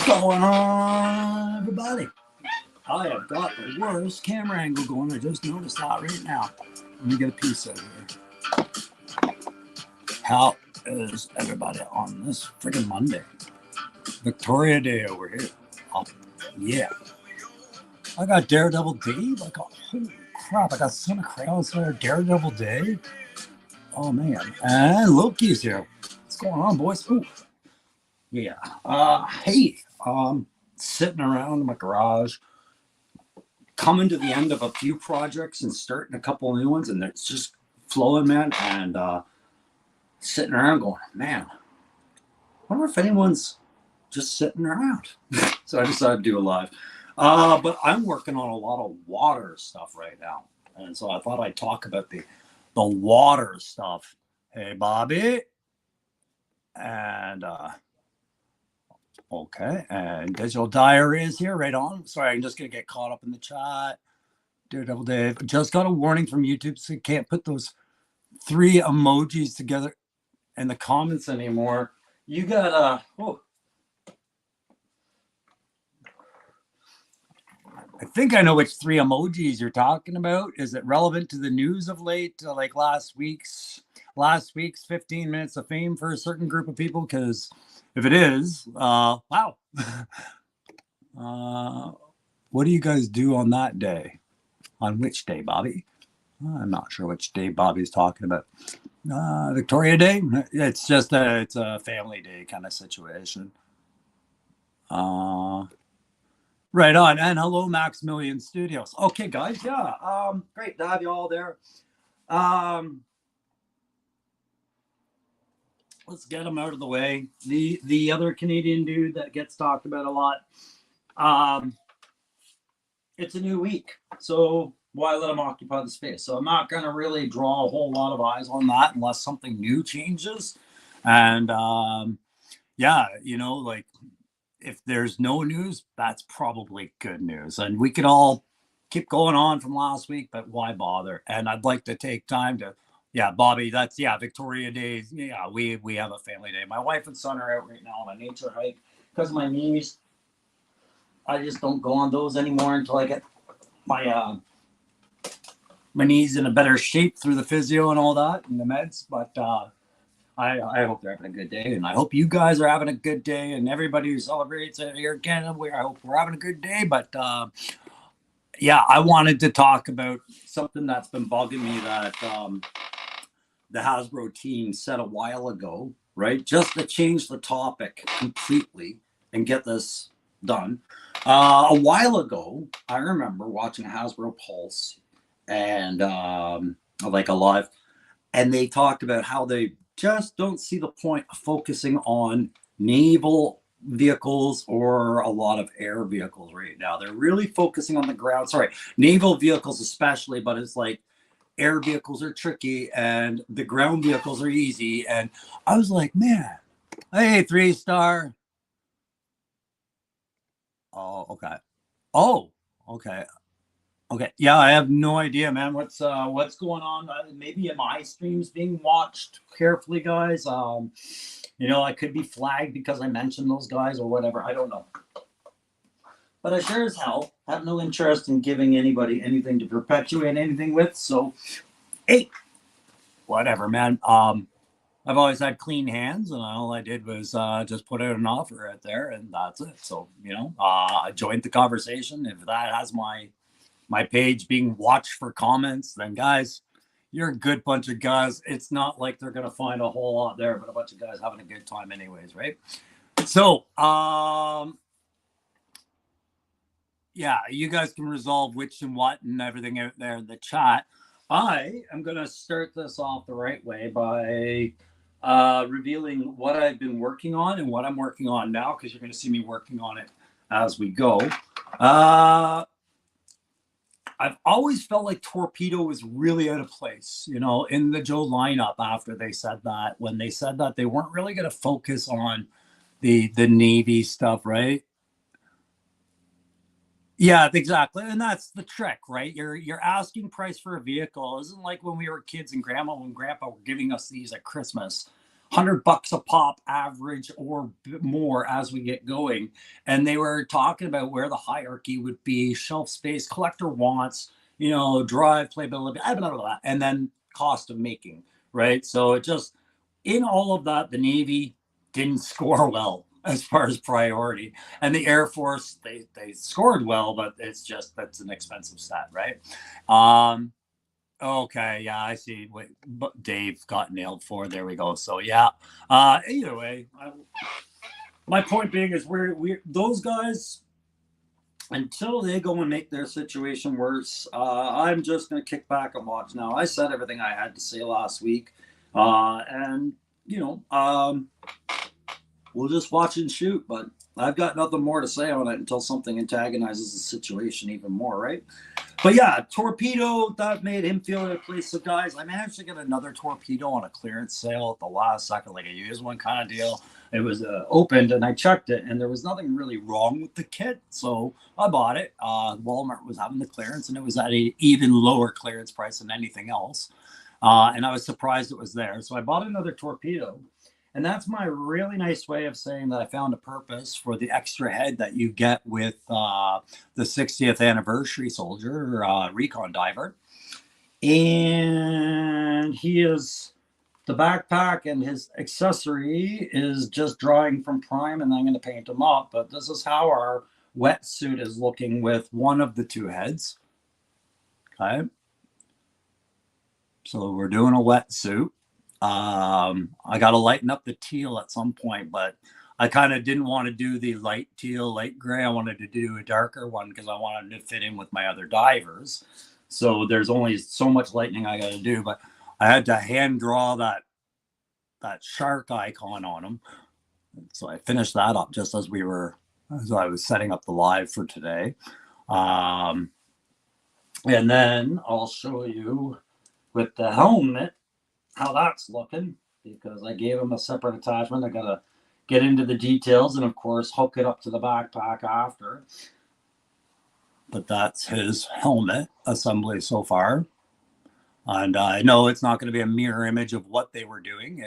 going on, everybody? I have got the worst camera angle going. I just noticed that right now. Let me get a piece out here. How is everybody on this freaking Monday? Victoria Day over here. Oh, yeah. I got Daredevil Dave. I got, holy crap, I got Son of Crayons there. Daredevil Dave. Oh, man. And Loki's here. What's going on, boys? Ooh. Yeah. Hey, sitting around in my garage, coming to the end of a few projects and starting a couple of new ones, and it's just flowing, man. And sitting around going, man, I wonder if anyone's just sitting around. So I decided to do a live. But I'm working on a lot of water stuff right now, and so I thought I'd talk about the water stuff. Hey, Bobby, and okay, and Digital Diary is here, right on. Sorry, I'm just gonna get caught up in the chat. Daredevil Dave just got a warning from YouTube, so you can't put those 3 emojis together in the comments anymore. You got I think I know which 3 emojis you're talking about. Is it relevant to the news of late, like last week's 15 minutes of fame for a certain group of people? Because if it is, wow. What do you guys do on that day? On which day, Bobby? I'm not sure which day Bobby's talking about. Victoria Day? It's just it's a family day kind of situation. Right on. And hello, Maximilian Studios. Okay, guys. Yeah. Great to have you all there. Let's get them out of the way. The other Canadian dude that gets talked about a lot. It's a new week, so why let them occupy the space? So I'm not going to really draw a whole lot of eyes on that unless something new changes. And yeah, you know, like if there's no news, that's probably good news. And we could all keep going on from last week, but why bother? And I'd like to take time to, yeah, Bobby, that's, yeah, Victoria Day. Yeah, we have a family day. My wife and son are out right now on a nature hike because my knees, I just don't go on those anymore until I get my my knees in a better shape through the physio and all that and the meds. But I hope they're having a good day, and I hope you guys are having a good day, and everybody who celebrates it here in Canada, I hope we're having a good day. But yeah, I wanted to talk about something that's been bugging me that the Hasbro team said a while ago, right? Just to change the topic completely and get this done. A while ago, I remember watching Hasbro Pulse and like a live, and they talked about how they just don't see the point of focusing on naval vehicles or a lot of air vehicles right now. They're really focusing on the ground. Sorry, naval vehicles especially, but it's like air vehicles are tricky and the ground vehicles are easy. And I was like, man, hey, 3-star. Oh, okay. Oh, okay. Okay. Yeah, I have no idea, man. What's going on? Maybe my stream's being watched carefully, guys. You know, I could be flagged because I mentioned those guys or whatever. I don't know. But I sure as hell have no interest in giving anybody anything to perpetuate anything with. So, hey, whatever, man. I've always had clean hands, and all I did was just put out an offer right there, and that's it. So, you know, I joined the conversation. If that has my page being watched for comments, then guys, you're a good bunch of guys. It's not like they're going to find a whole lot there, but a bunch of guys having a good time anyways, right? So, yeah, you guys can resolve which and what and everything out there in the chat. I am going to start this off the right way by revealing what I've been working on and what I'm working on now, because you're going to see me working on it as we go. I've always felt like Torpedo was really out of place, you know, in the Joe lineup after they said that. When they said that, they weren't really going to focus on the Navy stuff, right? Yeah, exactly. And that's the trick, right? Your asking price for a vehicle isn't like when we were kids and grandma and grandpa were giving us these at Christmas. $100 a pop average or more as we get going. And they were talking about where the hierarchy would be: shelf space, collector wants, drive, playability, blah, blah, blah, and then cost of making, right? So it just, in all of that, the Navy didn't score well as far as priority. And the Air Force, they scored well, but it's just, that's an expensive stat, right? Okay, yeah, I see. Wait, but Dave got nailed for. There we go. So yeah. Either way, my point being is we those guys, until they go and make their situation worse, I'm just gonna kick back and watch now. I said everything I had to say last week, and we'll just watch and shoot. But I've got nothing more to say on it until something antagonizes the situation even more, right? But yeah, torpedo, that made him feel out of place. So guys, I managed to get another torpedo on a clearance sale at the last second, like a used one kind of deal. It was opened, and I checked it, and there was nothing really wrong with the kit, so I bought it. Walmart was having the clearance, and it was at an even lower clearance price than anything else. And I was surprised it was there. So I bought another torpedo. And that's my really nice way of saying that I found a purpose for the extra head that you get with the 60th anniversary soldier, recon diver. And he is, the backpack and his accessory is just drawing from prime, and I'm going to paint him up. But this is how our wetsuit is looking with one of the two heads. Okay. So we're doing a wetsuit. I got to lighten up the teal at some point, but I kind of didn't want to do the light teal, light gray. I wanted to do a darker one because I wanted to fit in with my other divers. So there's only so much lightening I got to do, but I had to hand draw that shark icon on him. So I finished that up just as I was setting up the live for today. And then I'll show you with the helmet how that's looking, because I gave him a separate attachment. I gotta get into the details and of course hook it up to the backpack after. But that's his helmet assembly so far. And I know it's not going to be a mirror image of what they were doing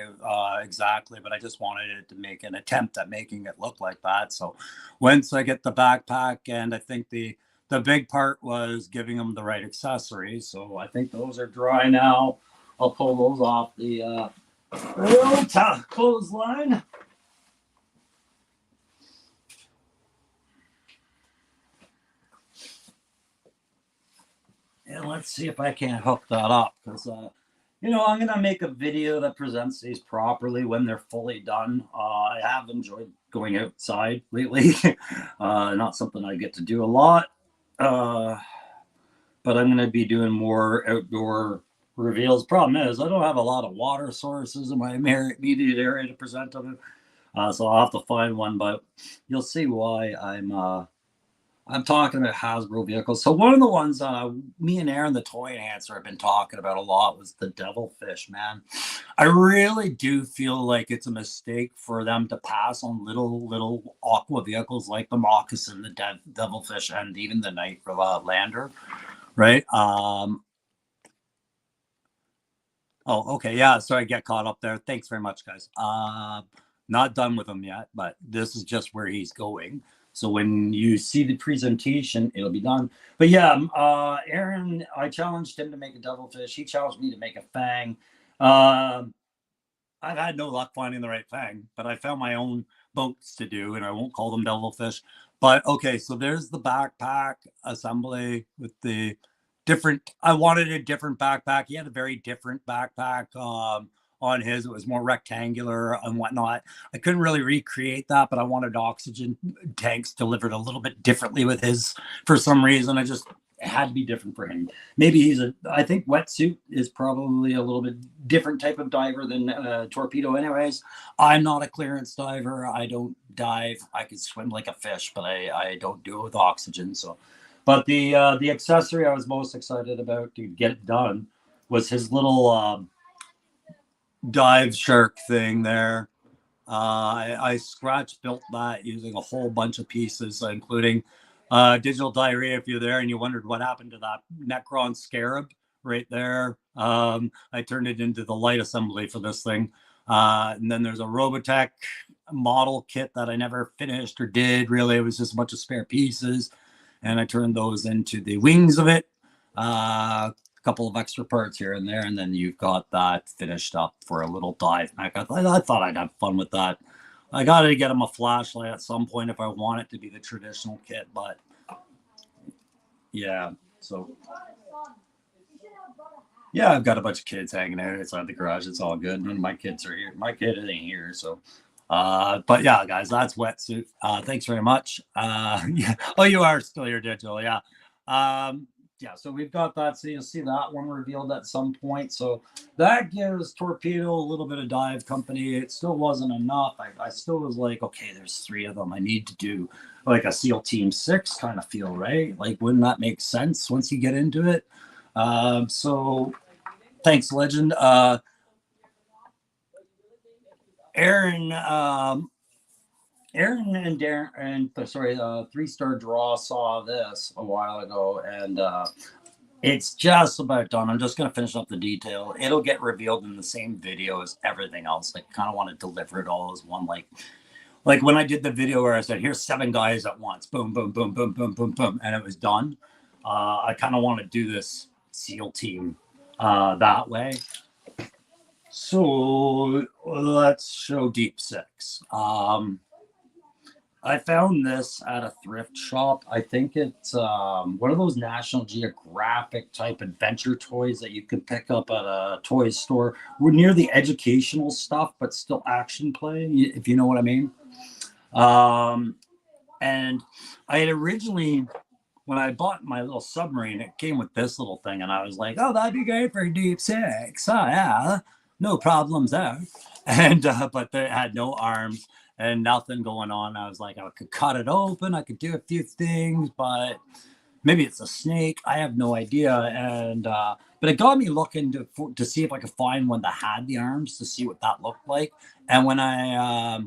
exactly, but I just wanted it to make an attempt at making it look like that. So once I get the backpack, and I think the big part was giving them the right accessories. So I think those are dry now. I'll pull those off the clothesline. And let's see if I can't hook that up, because I'm going to make a video that presents these properly when they're fully done. I have enjoyed going outside lately. Not something I get to do a lot. But I'm going to be doing more outdoor reveals. Problem is, I don't have a lot of water sources in my immediate area to present them. So I'll have to find one, but you'll see why I'm talking about Hasbro vehicles. So one of the ones me and Aaron, the toy enhancer, have been talking about a lot was the Devilfish, man. I really do feel like it's a mistake for them to pass on little aqua vehicles like the Moccasin, the Devilfish, and even the Night Lander, right? Oh, okay. Yeah. Sorry, I get caught up there. Thanks very much, guys. Not done with him yet, but this is just where he's going. So when you see the presentation, it'll be done. But yeah, Aaron, I challenged him to make a Devilfish. He challenged me to make a Fang. I've had no luck finding the right Fang, but I found my own boats to do, and I won't call them Devilfish. But okay, so there's the backpack assembly with the different. I wanted a different backpack. He had a very different backpack on his. It was more rectangular and whatnot. I couldn't really recreate that, but I wanted oxygen tanks delivered a little bit differently with his for some reason. It had to be different for him. Maybe I think wetsuit is probably a little bit different type of diver than torpedo anyways. I'm not a clearance diver. I don't dive. I can swim like a fish, but I don't do it with oxygen. So, but the accessory I was most excited about to get it done was his little dive shark thing there. I scratch built that using a whole bunch of pieces, including digital diarrhea. If you're there and you wondered what happened to that Necron scarab right there, I turned it into the light assembly for this thing. And then there's a Robotech model kit that I never finished or did really. It was just a bunch of spare pieces, and I turned those into the wings of it. A couple of extra parts here and there, and then you've got that finished up for a little dive mech. I thought I'd have fun with that. I got to get him a flashlight at some point if I want it to be the traditional kit, but yeah. So yeah, I've got a bunch of kids hanging out outside the garage. It's all good. None of my kids are here. My kid ain't here, so. But yeah, guys, that's wetsuit. Thanks very much. Yeah. Oh, you are still here, digital. Yeah. Yeah. So we've got that. So you'll see that one revealed at some point. So that gives Torpedo a little bit of dive company. It still wasn't enough. I still was like, okay, there's 3 of them. I need to do like a SEAL Team 6 kind of feel, right? Like, wouldn't that make sense once you get into it? So thanks, Legend. Aaron and Darren and 3-star draw saw this a while ago, and it's just about done. I'm just gonna finish up the detail. It'll get revealed in the same video as everything else. I kind of want to deliver it all as one, like when I did the video where I said, here's 7 guys at once, boom, boom, boom, boom, boom, boom, boom, and it was done. I kind of want to do this SEAL team that way. So let's show Deep Six. I found this at a thrift shop. I think it's one of those National Geographic type adventure toys that you can pick up at a toy store. We're near the educational stuff, but still action play, if you know what I mean. And I had originally, when I bought my little submarine, it came with this little thing, and I was like, oh, that'd be great for Deep Six. Oh, yeah, no problems there. And but it had no arms and nothing going on. I was like, I could cut it open, I could do a few things, but maybe it's a snake. I have no idea. And but it got me looking to see if I could find one that had the arms to see what that looked like. And when I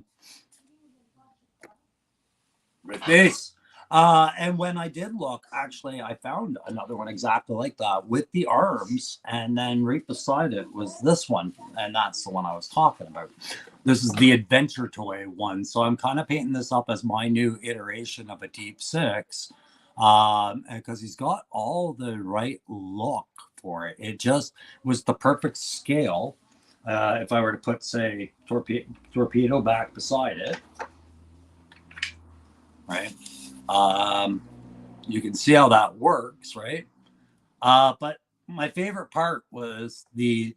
and when I did look, actually, I found another one exactly like that with the arms, and then right beside it was this one, and that's the one I was talking about. This is the adventure toy one, so I'm kind of painting this up as my new iteration of a Deep Six, because he's got all the right look for it. It just was the perfect scale. If I were to put, say, torpedo back beside it, right? You can see how that works, right? But my favorite part was the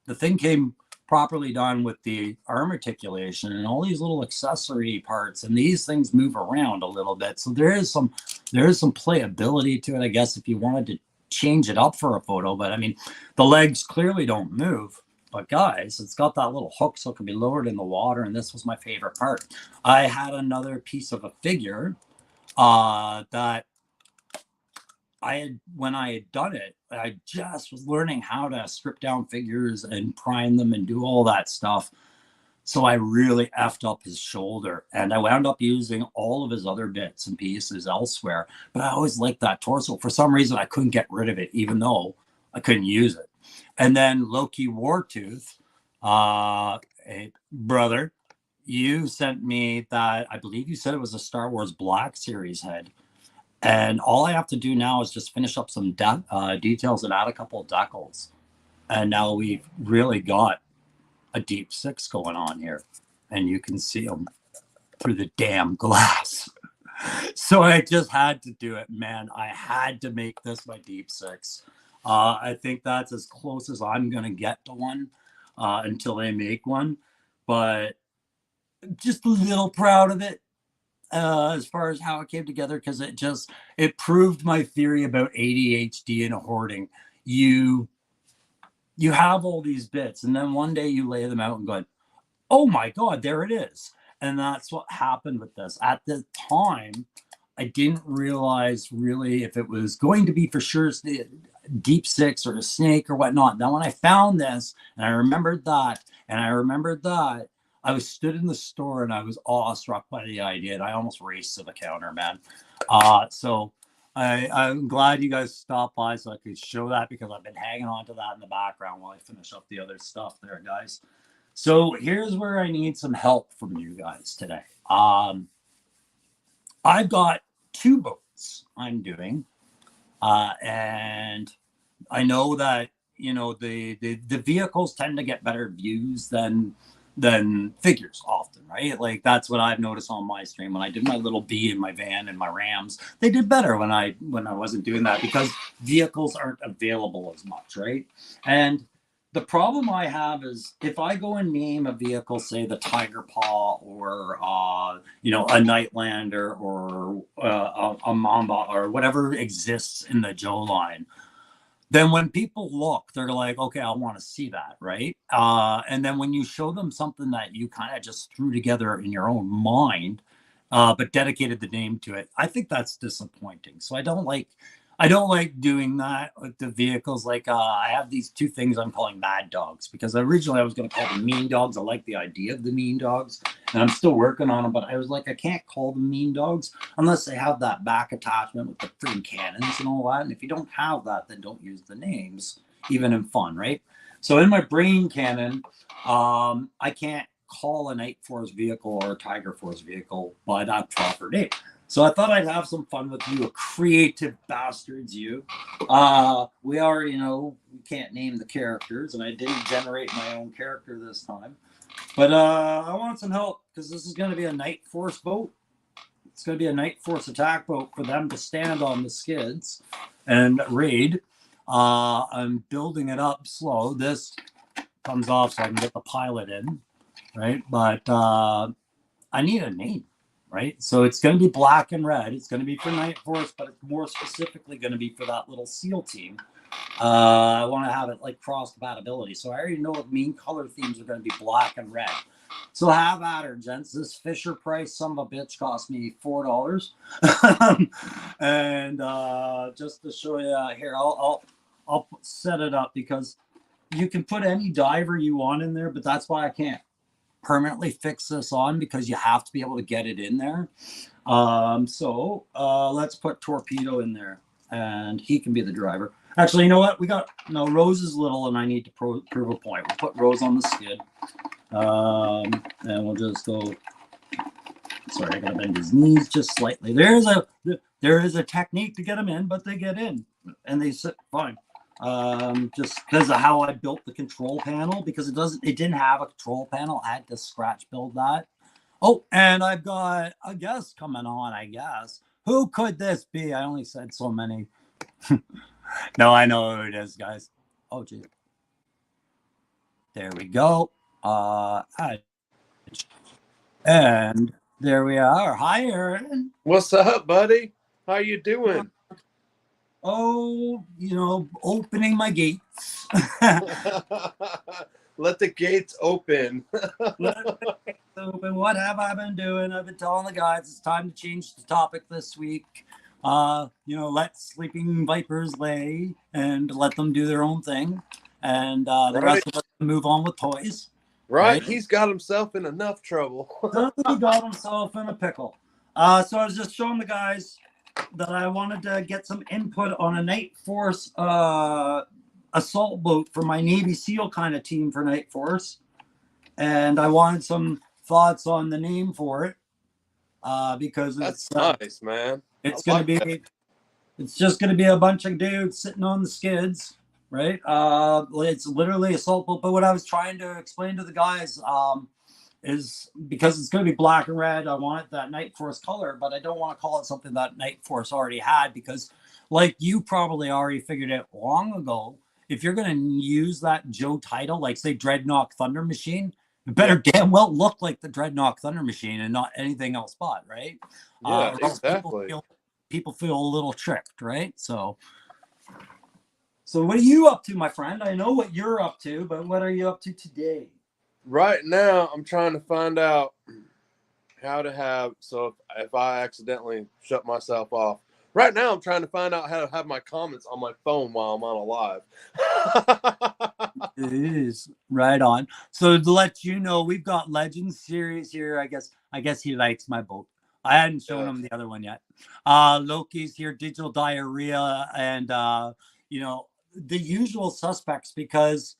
thing came properly done with the arm articulation and all these little accessory parts, and these things move around a little bit. So there is some playability to it, I guess, if you wanted to change it up for a photo. But I mean, the legs clearly don't move. But guys, it's got that little hook so it can be lowered in the water, and this was my favorite part. I had another piece of a figure that when I had done it, I just was learning how to strip down figures and prime them and do all that stuff. So I really effed up his shoulder, and I wound up using all of his other bits and pieces elsewhere. But I always liked that torso. For some reason, I couldn't get rid of it, even though I couldn't use it. And then Loki Wartooth, hey, brother, you sent me that, I believe you said it was a Star Wars Black Series head. And all I have to do now is just finish up some details and add a couple of decals. And now we've really got a Deep Six going on here. And you can see them through the damn glass. So I just had to do it, man. I had to make this my Deep Six. I think that's as close as I'm going to get to one until they make one. But just a little proud of it as far as how it came together, because it proved my theory about ADHD and hoarding. You have all these bits, and then one day you lay them out and go, oh my God, there it is. And that's what happened with this. At the time, I didn't realize really if it was going to be for sure the Deep Six or a snake or whatnot. Now, when I found this and I remembered that, I was stood in the store and I was awestruck by the idea, and I almost raced to the counter, man. So I'm glad you guys stopped by so I could show that, because I've been hanging on to that in the background while I finish up the other stuff there, guys. So here's where I need some help from you guys today. I've got two boats I'm doing, and I know that the vehicles tend to get better views than figures often, right? Like that's what I've noticed on my stream. When I did my little B in my van and my Rams, they did better when I wasn't doing that because vehicles aren't available as much, right? And the problem I have is if I go and name a vehicle, say the Tiger Paw or a Nightlander or a Mamba or whatever exists in the Joe line, then when people look, they're like, okay, I want to see that, right? And then when you show them something that you kind of just threw together in your own mind, but dedicated the name to it, I think that's disappointing. So I don't like doing that with the vehicles. Like I have these two things I'm calling Mad Dogs because originally I was going to call them Mean Dogs. I like the idea of the Mean Dogs, and I'm still working on them. But I was like, I can't call them Mean Dogs unless they have that back attachment with the freaking cannons and all that. And if you don't have that, then don't use the names, even in fun, right? So in my brain canon, I can't call a Night Force vehicle or a Tiger Force vehicle by that proper name. So I thought I'd have some fun with you, creative bastards, you. We already know we can't name the characters, and I didn't generate my own character this time. But I want some help because this is going to be a Night Force boat. It's going to be a Night Force attack boat for them to stand on the skids and raid. I'm building it up slow. This comes off so I can get the pilot in, right? But I need a name. Right, so it's going to be black and red. It's going to be for Night Force, but it's more specifically going to be for that little SEAL team. I want to have it like cross compatibility. So I already know the main color themes are going to be black and red. So have at her, gents. This Fisher Price son of a bitch cost me $4, and just to show you here, I'll set it up because you can put any diver you want in there, but that's why I can't permanently fix this on because you have to be able to get it in there. So let's put Torpedo in there and he can be the driver. Actually, you know what? Rose is little and I need to prove a point. We'll put Rose on the skid. And we'll just go. Sorry, I gotta bend his knees just slightly. There is a technique to get them in, but they get in and they sit fine. Just because of how I built the control panel, because it didn't have a control panel. I had to scratch build that. Oh, and I've got a guest coming on, I guess. Who could this be? I only said so many. No, I know who it is, guys. Oh, gee. There we go. And there we are. Hi, Aaron. What's up, buddy? How you doing? Oh, opening my gates. Let the gates open. What have I been doing? I've been telling the guys it's time to change the topic this week. Let sleeping vipers lay and let them do their own thing. And the rest of us move on with toys. Right? He's got himself in enough trouble. He got himself in a pickle. So I was just showing the guys that I wanted to get some input on a Night Force assault boat for my Navy SEAL kind of team for Night Force. And I wanted some thoughts on the name for it. Because that's nice, man. It's just gonna be a bunch of dudes sitting on the skids, right? It's literally assault boat. But what I was trying to explain to the guys is because it's going to be black and red, I want that Night Force color, but I don't want to call it something that Night Force already had because, like you probably already figured out long ago, if you're going to use that Joe title, like say Dreadnought Thunder Machine, it better damn well look like the Dreadnought Thunder Machine and not anything else but, right? Yeah, exactly. People feel a little tricked, right? So what are you up to, my friend? I know what you're up to, but what are you up to today? Right now, I'm trying to find out how to have, so if I accidentally shut myself off, right now I'm trying to find out how to have my comments on my phone while I'm on a live. It is right on. So to let you know, we've got Legends series here. I guess he likes my boat. I hadn't shown him the other one yet. Loki's here, Digital Diarrhea, and the usual suspects because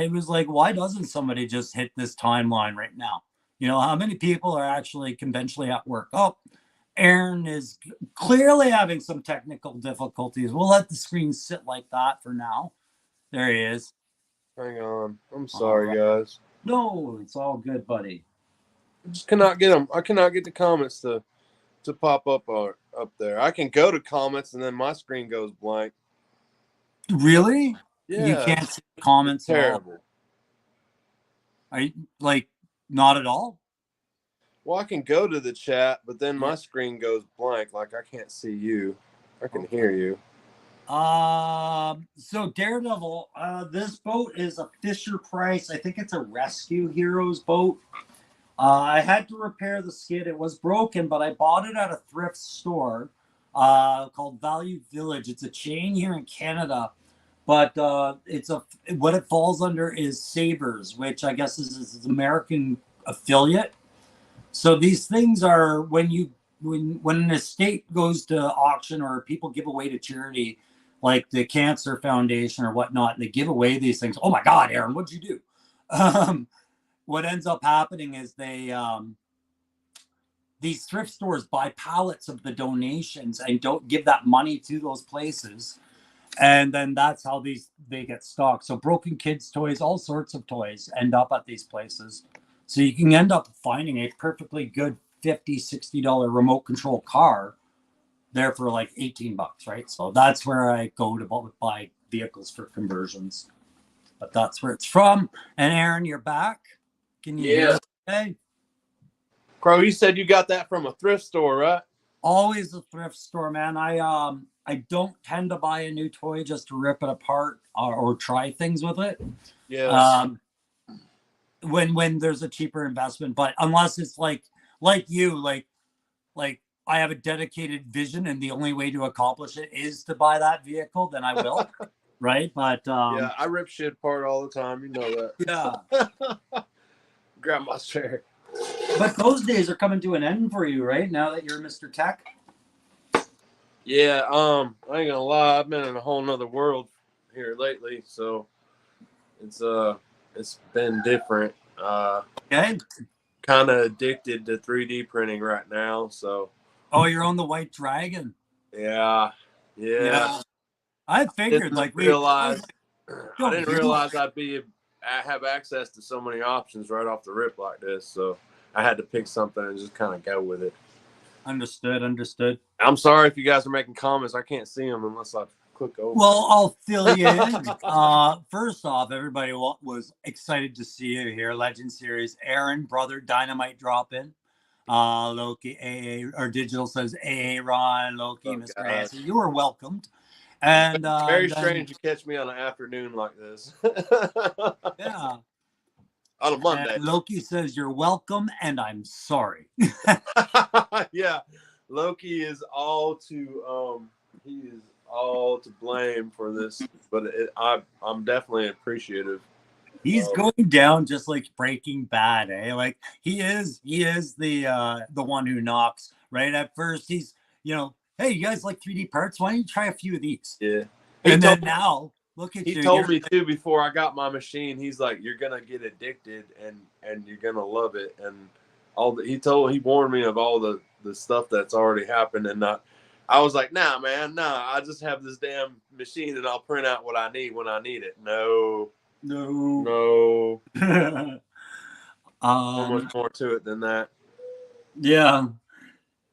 I was like, why doesn't somebody just hit this timeline right now? You know, how many people are actually conventionally at work? Oh, Aaron is clearly having some technical difficulties. We'll let the screen sit like that for now. There he is. Hang on. I'm All sorry, right. guys. No, it's all good, buddy. I just cannot get them. I cannot get the comments to pop up up there. I can go to comments and then my screen goes blank. Really? You Yeah, can't see the comments at all? terrible. Are you like not at all? Well, I can go to the chat, but then my Yeah. screen goes blank. Like I can't see you. I can Okay. hear you. So Daredevil, this boat is a Fisher Price. I think it's a Rescue Heroes boat. I had to repair the skid. It was broken, but I bought it at a thrift store called Value Village. It's a chain here in Canada, but it's a what it falls under is Sabres, which I guess is an American affiliate. So these things are when an estate goes to auction or people give away to charity, like the Cancer Foundation or whatnot, they give away these things. Oh my God, Aaron, what'd you do? What ends up happening is these thrift stores buy pallets of the donations and don't give that money to those places, and then that's how they get stocked. So broken kids toys, all sorts of toys end up at these places, so you can end up finding a perfectly good $50-$60 remote control car there for like $18, right? So that's where I go to buy vehicles for conversions, but that's where it's from. And Aaron, you're back. Can you hear Yeah. us okay? Crow, you said you got that from a thrift store, right? Always a thrift store, man. I don't tend to buy a new toy just to rip it apart or try things with it. Yes. When there's a cheaper investment, but unless it's like you, like I have a dedicated vision and the only way to accomplish it is to buy that vehicle, then I will. Right. But yeah, I rip shit apart all the time. You know that. Yeah. Grab my chair. But those days are coming to an end for you, right? Now that you're Mr. Tech. Yeah, I ain't gonna lie, I've been in a whole nother world here lately, so it's been different. Okay. Kind of addicted to 3D printing right now, so. Oh, you're on the White Dragon. Yeah. I figured I didn't realize I'd have access to so many options right off the rip like this, so I had to pick something and just kind of go with it. Understood. I'm sorry if you guys are making comments. I can't see them unless I click over. Well, I'll fill you in. First off, everybody was excited to see you here. Legend Series, Aaron, brother, Dynamite drop in. Loki, AA, or Digital says AA Ron, Loki, Mr. Hanson. You were welcomed. And very strange to catch me on an afternoon like this. Yeah. On a Monday. And Loki says you're welcome, and I'm sorry. Yeah, Loki is all to blame for this, but I'm definitely appreciative. He's going down just like Breaking Bad, eh? Like he is the one who knocks, right? At first he's, hey, you guys like 3D parts? Why don't you try a few of these? Yeah. And then now look at you. He told me too before I got my machine. He's like, you're gonna get addicted and you're gonna love it. And he warned me of all the stuff that's already happened. And I was like, nah, man, I just have this damn machine and I'll print out what I need when I need it. No. So much more to it than that. Yeah.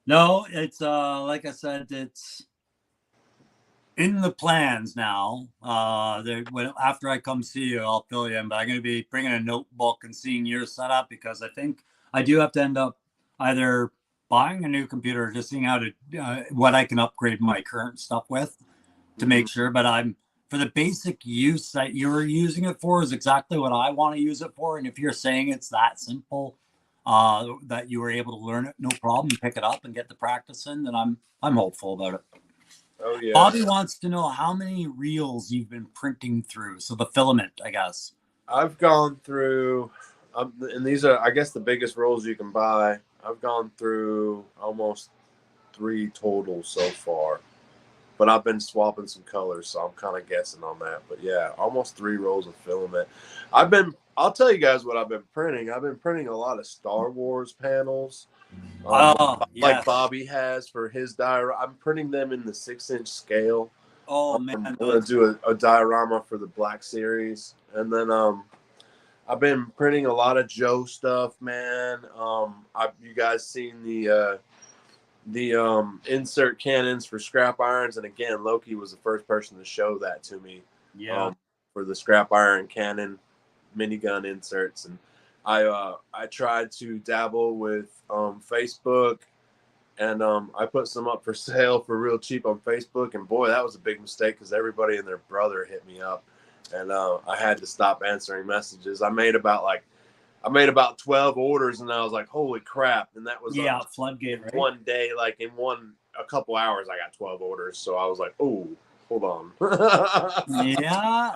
No, it's like I said, it's in the plans now. After I come see you, I'll fill you in. But I'm going to be bringing a notebook and seeing your setup because I think I do have to end up either buying a new computer or just seeing how to what I can upgrade my current stuff with to make sure. But for the basic use that you're using it for is exactly what I want to use it for. And if you're saying it's that simple, that you were able to learn it, no problem, pick it up and get the practice in, then I'm hopeful about it. Oh yeah. Bobby wants to know how many reels you've been printing through. So the filament, I guess. I've gone through, and these are, I guess, the biggest rolls you can buy. I've gone through almost 3 total so far. but I've been swapping some colors, so I'm kind of guessing on that. But yeah, almost 3 rolls of filament. I'll tell you guys what I've been printing. I've been printing a lot of Star Wars panels. Like yes. Bobby has for his diorama. I'm printing them in the 6-inch scale. Oh man, I'm gonna do a diorama for the Black Series, and then I've been printing a lot of Joe stuff, man. You guys seen the insert cannons for scrap irons, and again, Loki was the first person to show that to me. Yeah. For the scrap iron cannon minigun inserts, and I tried to dabble with Facebook, and I put some up for sale for real cheap on Facebook, and boy, that was a big mistake because everybody and their brother hit me up, and I had to stop answering messages. I made about 12 orders, and I was like, holy crap. And that was floodgate, right? One day, like a couple hours, I got 12 orders. So I was like, oh, hold on. Yeah.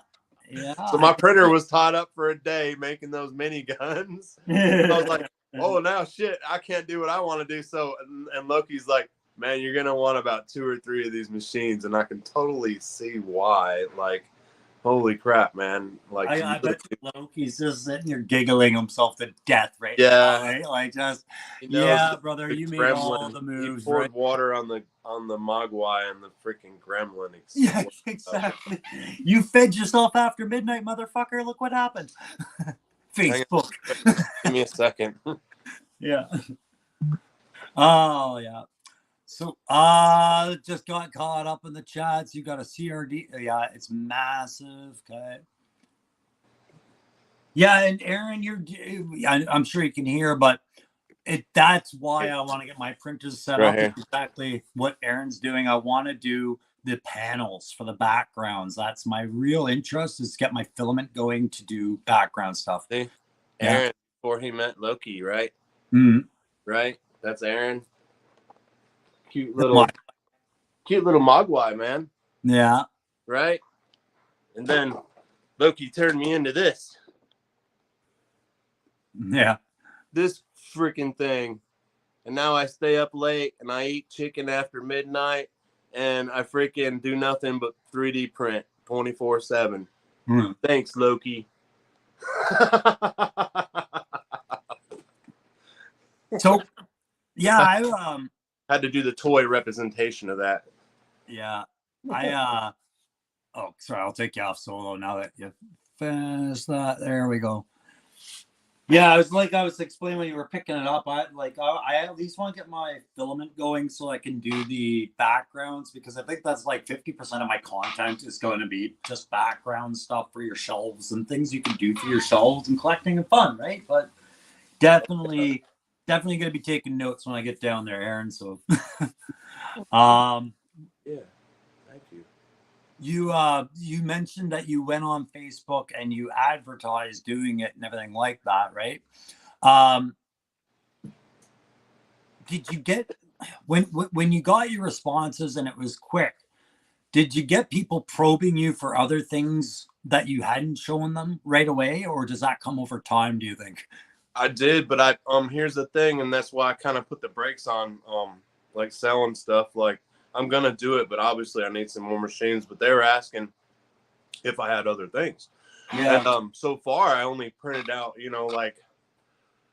So my printer was tied up for a day making those miniguns. I was like, oh, now shit, I can't do what I want to do. So, and Loki's like, man, you're going to want about 2 or 3 of these machines. And I can totally see why. Like, holy crap, man. Like, I bet Loki's just sitting here giggling himself to death right yeah. now, right? Like, just, yeah, brother, you made all the moves, he poured right? water on the Mogwai and the freaking gremlin. Yeah, exactly. You fed yourself after midnight, motherfucker. Look what happened. Facebook. Give me a second. Yeah. Oh, yeah. So, just got caught up in the chats. You got a CRD. Yeah, it's massive. Okay. Yeah, and Aaron, I'm sure you can hear, but that's why I want to get my printers set up. It's exactly what Aaron's doing. I want to do the panels for the backgrounds. That's my real interest, is get my filament going to do background stuff. See? Aaron, before he met Loki, right? Mm-hmm. Right? That's Aaron. Cute little Mogwai, man. Yeah. Right? And then Loki turned me into this. Yeah. This freaking thing. And now I stay up late and I eat chicken after midnight and I freaking do nothing but 3D print 24/7. Thanks, Loki. So, yeah, I had to do the toy representation of that. Yeah. Oh, sorry, I'll take you off solo now that you finished that. There we go. Yeah, I was explaining when you were picking it up. I at least want to get my filament going so I can do the backgrounds, because I think that's like 50% of my content is going to be just background stuff for your shelves and things you can do for your shelves and collecting and fun, right? But definitely going to be taking notes when I get down there, Aaron. So, yeah, thank you. You mentioned that you went on Facebook and you advertised doing it and everything like that, right? Did you get when you got your responses and it was quick? Did you get people probing you for other things that you hadn't shown them right away, or does that come over time, do you think? I did, but here's the thing, and that's why I kind of put the brakes on like selling stuff. Like, I'm gonna do it, but obviously I need some more machines. But they were asking if I had other things. Yeah. And so far I only printed out,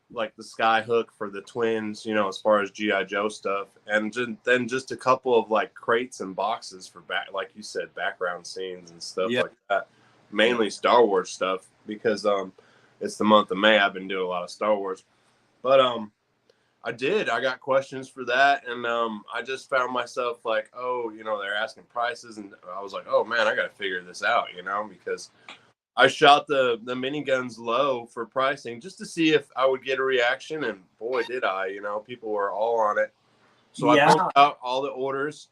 like the sky hook for the twins, as far as G.I. Joe stuff, and then just a couple of like crates and boxes for like you said, background scenes and stuff like that. Mainly Star Wars stuff, because it's the month of May. I've been doing a lot of Star Wars, but I got questions for that, and I just found myself like, they're asking prices, and I was like, oh man, I got to figure this out, because I shot the miniguns low for pricing just to see if I would get a reaction, and boy, did I! People were all on it. So I pumped out all the orders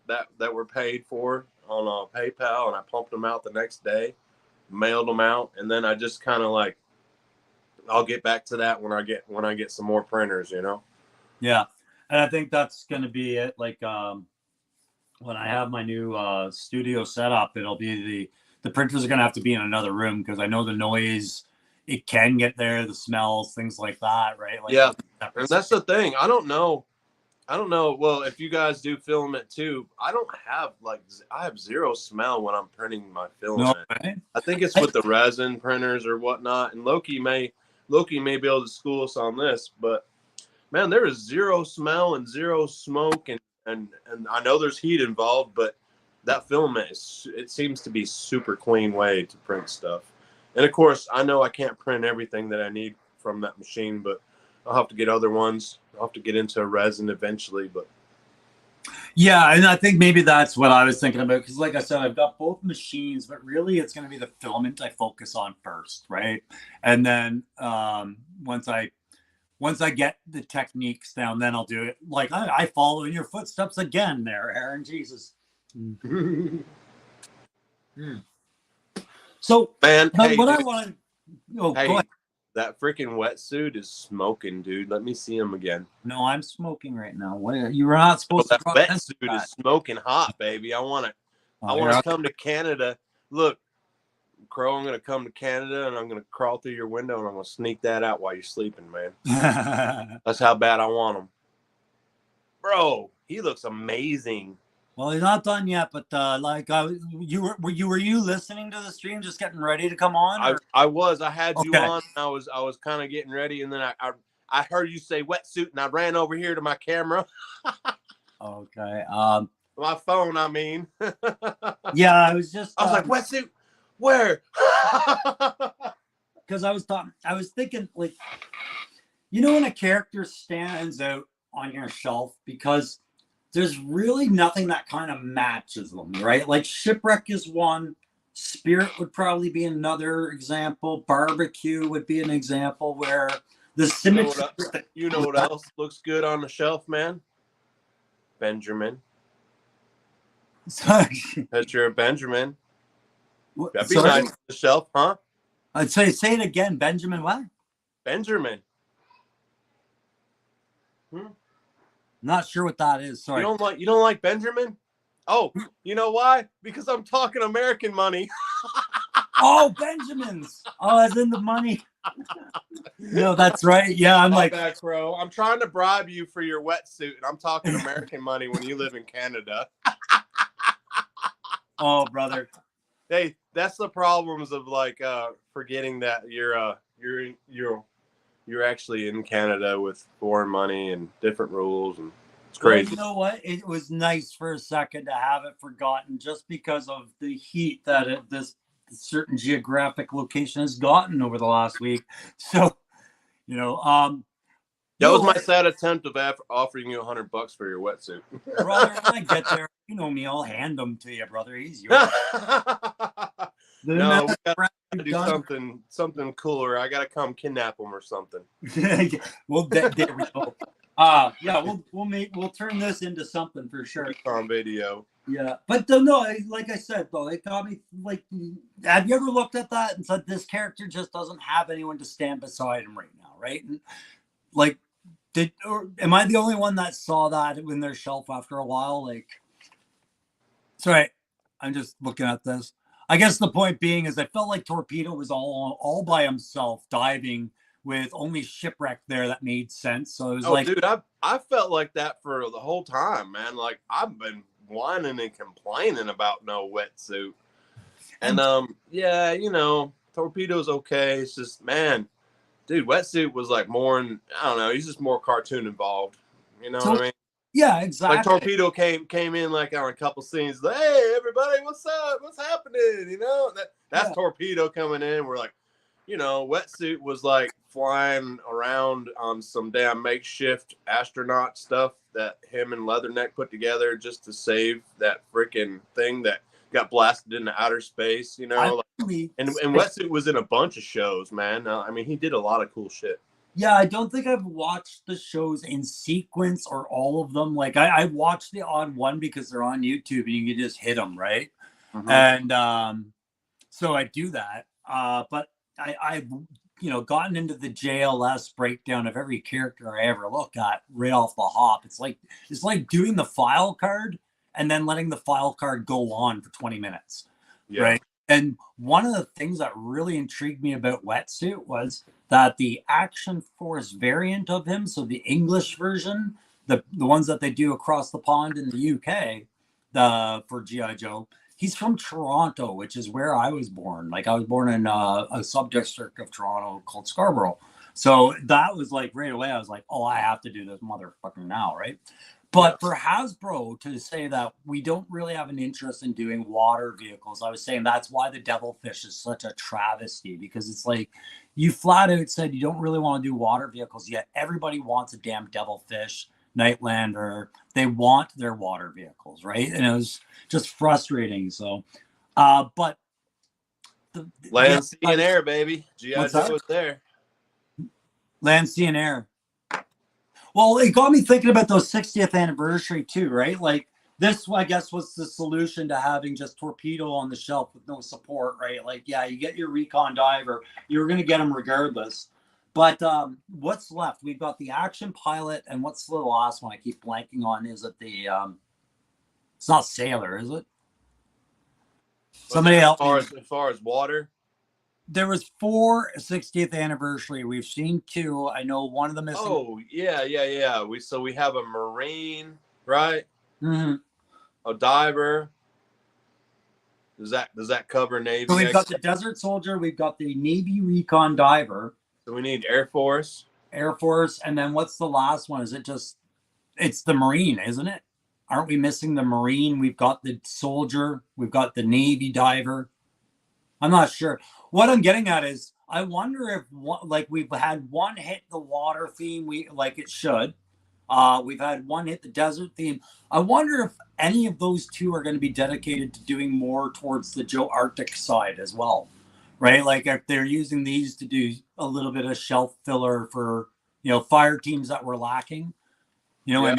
that were paid for on PayPal, and I pumped them out the next day, mailed them out, and then I just kind of like, I'll get back to that when I get some more printers, Yeah, and I think that's going to be it. Like when I have my new studio set up, it'll be the printers are going to have to be in another room, because I know the noise, it can get there, the smells, things like that, right? Like, yeah, and that's the thing. I don't know I don't know. Well, if you guys do filament too, I don't have I have zero smell when I'm printing my filament. No way. I think it's with the resin printers or whatnot. And Loki may be able to school us on this, but man, there is zero smell and zero smoke, and I know there's heat involved, but that filament it seems to be super clean way to print stuff. And of course, I know I can't print everything that I need from that machine, but I'll have to get other ones. I'll have to get into a resin eventually, but yeah, and I think maybe that's what I was thinking about because, like I said, I've got both machines, but really it's going to be the filament I focus on first, right? And then once I get the techniques down, then I'll do it. Like I follow in your footsteps again, there, Aaron. Jesus. So, man, hey, what dude, I want to, oh, hey, go ahead. that freaking wetsuit is smoking, dude. Let me see him again. No, I'm smoking right now. What, you were not supposed That to. wetsuit is smoking hot, baby. I want to come to Canada. Look, Crow, I'm going to come to Canada and I'm going to crawl through your window and I'm going to sneak that out while you're sleeping, man. That's how bad I want him. Bro, he looks amazing. Well, he's not done yet, but were you listening to the stream, just getting ready to come on? I was. I had you on. I was kind of getting ready, and then I heard you say wetsuit, and I ran over here to my camera. Okay. My phone, I mean. Yeah, I was like, wetsuit, where? Because I was thinking, like, when a character stands out on your shelf because there's really nothing that kind of matches them, right? Like Shipwreck is one, Spirit would probably be another example, Barbecue would be an example where the symmetry. You know what else looks good on the shelf, man? Benjamin. Because you're a Benjamin. That'd be nice on the shelf, huh? I'd say it again, Benjamin. What? Benjamin. Not sure what that is. Sorry. You don't like Benjamin? Oh, you know why? Because I'm talking American money. Oh, Benjamins. Oh, as in the money. No, that's right. Yeah, I'm like that, Crow. I'm trying to bribe you for your wetsuit, and I'm talking American money when you live in Canada. Oh, brother. Hey, that's the problems of forgetting that you're actually in Canada with foreign money and different rules, and it's crazy. Well, you know what? It was nice for a second to have it forgotten just because of the heat that this certain geographic location has gotten over the last week. So, that was my sad attempt of offering you $100 for your wetsuit. Brother, when I get there, you know me, I'll hand them to you, brother. He's yours. No, we gotta do something cooler. I gotta come kidnap them or something. Well, there we go. Yeah, we'll turn this into something for sure. On video. Yeah, but no, like I said, though, it got me like. Have you ever looked at that and said this character just doesn't have anyone to stand beside him right now, right? And like, am I the only one that saw that in their shelf after a while? Like, sorry, I'm just looking at this. I guess the point being is I felt like Torpedo was all by himself diving with only Shipwreck there that made sense. So it was dude, I felt like that for the whole time, man. Like I've been whining and complaining about no wetsuit. And yeah, Torpedo's okay. It's just, man, dude, wetsuit was like more, I don't know, he's just more cartoon involved. You know what I mean? Yeah, exactly. Like Torpedo came in like on a couple scenes, like, hey everybody, what's up? What's happening? That's Torpedo coming in. We're like, wetsuit was like flying around on some damn makeshift astronaut stuff that him and Leatherneck put together just to save that freaking thing that got blasted into outer space, and wetsuit was in a bunch of shows, man. I mean, he did a lot of cool shit. Yeah, I don't think I've watched the shows in sequence or all of them. Like I watched the odd one because they're on YouTube and you can just hit them, right? Mm-hmm. And so I do that. But I've gotten into the JLS breakdown of every character I ever look at right off the hop. It's like doing the file card and then letting the file card go on for 20 minutes, right? And one of the things that really intrigued me about Wetsuit was that the Action Force variant of him, so the English version, the ones that they do across the pond in the UK, for GI Joe. He's from Toronto, which is where I was born. Like I was born in a sub-district of Toronto called Scarborough. So that was like right away. I was like, oh, I have to do this motherfucking now, right? But for Hasbro to say that we don't really have an interest in doing water vehicles, I was saying that's why the Devilfish is such a travesty, because it's like you flat out said you don't really want to do water vehicles, yet everybody wants a damn Devilfish, Nightlander. They want their water vehicles, right? And it was just frustrating. So, but land, sea, and air, baby. GI Joe was there. Land, sea, and air. Well, it got me thinking about those 60th anniversary too, right? Like this, I guess, was the solution to having just torpedo on the shelf with no support, right? Like, yeah, you get your recon diver, you're going to get them regardless. But what's left? We've got the action pilot, and what's the last one I keep blanking on? Is it the? It's not Sailor, is it? Somebody else. As far as water. There was 4 60th anniversary. We've seen 2. I know one of them is. Oh yeah. We have a Marine, right? Mm-hmm. A diver. Does that cover Navy? So we've got the Desert Soldier. We've got the Navy Recon Diver. So we need Air Force. Air Force, and then what's the last one? Is it just? It's the Marine, isn't it? Aren't we missing the Marine? We've got the Soldier. We've got the Navy Diver. I'm not sure. What I'm getting at is, I wonder if we've had one hit the water theme, like it should. We've had one hit the desert theme. I wonder if any of those 2 are going to be dedicated to doing more towards the Joe Arctic side as well, right? Like if they're using these to do a little bit of shelf filler for fire teams that were lacking. You know what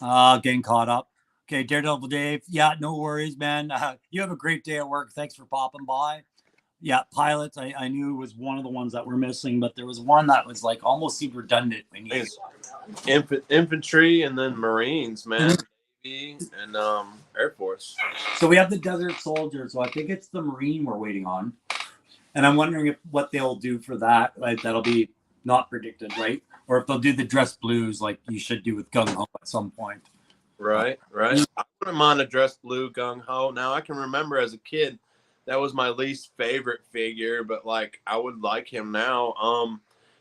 I mean? Getting caught up. Okay, Daredevil Dave. Yeah, no worries, man. You have a great day at work. Thanks for popping by. Yeah, pilots. I knew was one of the ones that were missing, but there was one that was like almost seemed redundant. Infantry and then Marines, man. Navy and Air Force. So we have the Desert Soldier. So I think it's the Marine we're waiting on, and I'm wondering what they'll do for that. Like that'll be not predicted, right? Or if they'll do the dress blues like you should do with Gung Ho at some point. Right. I wouldn't mind a dress blue Gung Ho. Now I can remember as a kid, that was my least favorite figure, but like I would like him now.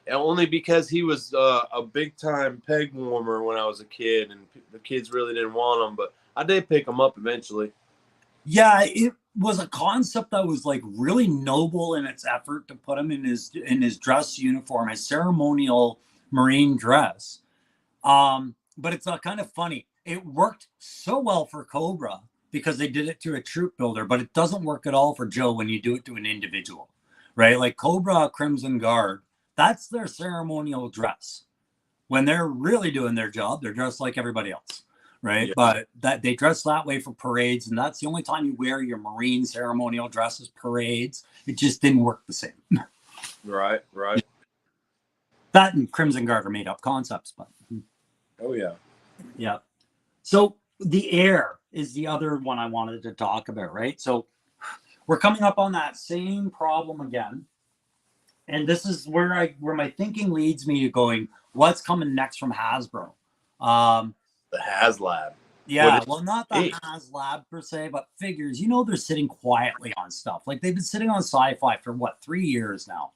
Only because he was a big time peg warmer when I was a kid, and the kids really didn't want him. But I did pick him up eventually. Yeah, it was a concept that was like really noble in its effort to put him in his dress uniform, his ceremonial Marine dress. But it's kind of funny. It worked so well for Cobra because they did it to a troop builder, but it doesn't work at all for Joe when you do it to an individual, right? Like Cobra Crimson Guard, that's their ceremonial dress. When they're really doing their job, they're dressed like everybody else, right? Yeah. But that they dress that way for parades, and that's the only time you wear your Marine ceremonial dresses, parades. It just didn't work the same. Right. That and Crimson Guard are made up concepts, but. Oh yeah. Yeah. So the air is the other one I wanted to talk about, right? So we're coming up on that same problem again. And this is where my thinking leads me to going, what's coming next from Hasbro? The HasLab. Yeah, well, not the HasLab per se, but figures. They're sitting quietly on stuff. Like they've been sitting on sci-fi for 3 years now?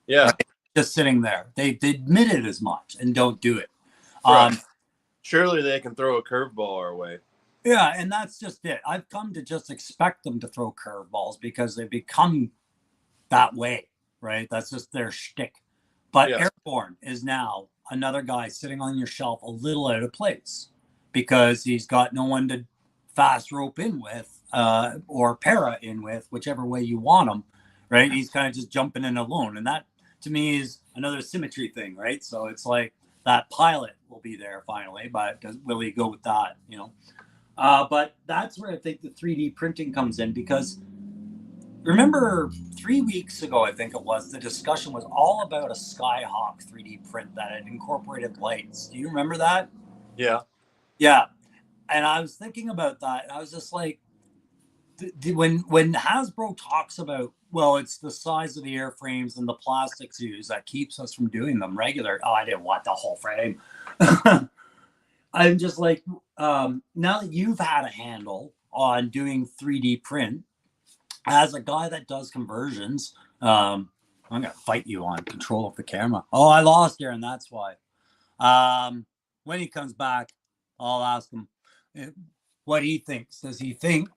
Yeah. Right? Just sitting there. They admitted as much and don't do it. Right. Surely they can throw a curveball our way. Yeah, and that's just it. I've come to just expect them to throw curveballs because they become that way, right? That's just their shtick. But Airborne is now another guy sitting on your shelf a little out of place because he's got no one to fast rope in with or para in with, whichever way you want him, right? He's kind of just jumping in alone. And that, to me, is another symmetry thing, right? So it's like that pilot will be there finally, but will he go with that, But that's where I think the 3D printing comes in, because remember 3 weeks ago, I think it was, the discussion was all about a Skyhawk 3D print that had incorporated lights. Do you remember that? Yeah. Yeah. And I was thinking about that. And I was just like, when Hasbro talks about, well, it's the size of the airframes and the plastics used that keeps us from doing them regular. Oh, I didn't want the whole frame. I'm just like, now that you've had a handle on doing 3D print, as a guy that does conversions, I'm gonna fight you on control of the camera. Oh, I lost Aaron, that's why. When he comes back, I'll ask him what he thinks. Does he think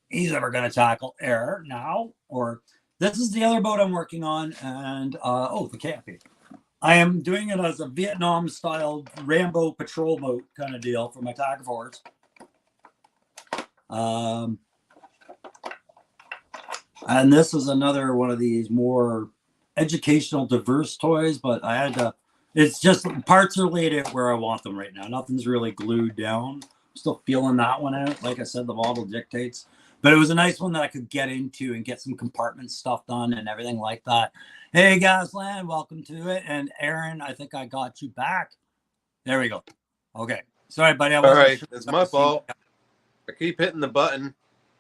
he's ever gonna tackle air now? Or this is the other boat I'm working on, and oh, the camping. I am doing it as a Vietnam style Rambo patrol boat kind of deal for my tag force. And this is another one of these more educational, diverse toys, but I had to, it's just parts are laid out where I want them right now. Nothing's really glued down. I'm still feeling that one out. Like I said, the model dictates. But it was a nice one that I could get into and get some compartment stuff done and everything like that. Hey, Gasland, welcome to it. And Aaron, I think I got you back. There we go. Okay. Sorry, buddy. All right. It's my fault. I keep hitting the button.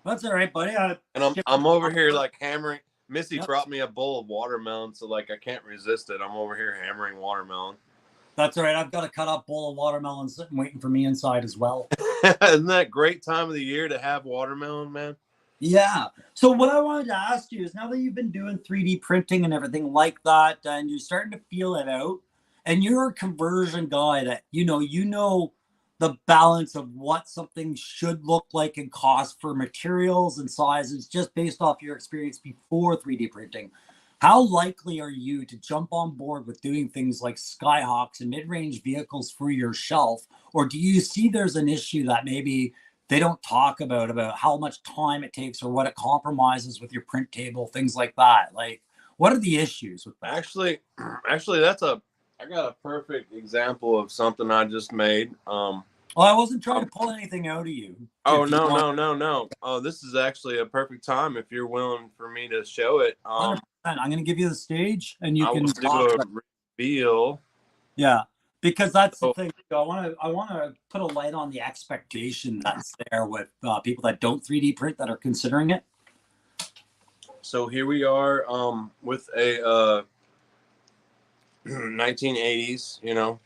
That's all right, buddy. And I'm over here like hammering. Missy brought me a bowl of watermelon, so like I can't resist it. I'm over here hammering watermelon. That's all right. I've got a cut up bowl of watermelon sitting waiting for me inside as well. Isn't that great time of the year to have watermelon, man? Yeah. So what I wanted to ask you is, now that you've been doing 3D printing and everything like that, and you're starting to feel it out, and you're a conversion guy that you know the balance of what something should look like and cost for materials and sizes just based off your experience before 3D printing. How likely are you to jump on board with doing things like Skyhawks and mid-range vehicles for your shelf? Or do you see there's an issue that maybe they don't talk about how much time it takes or what it compromises with your print table, things like that? Like, what are the issues with that? Actually, I got a perfect example of something I just made. Well, I wasn't trying to pull anything out of you. Oh, no. Oh, this is actually a perfect time if you're willing for me to show it. I'm going to give you the stage and you can do a reveal. Yeah, because that's the thing. I want to put a light on the expectation that's there with people that don't 3D print that are considering it. So here we are with a 1980s,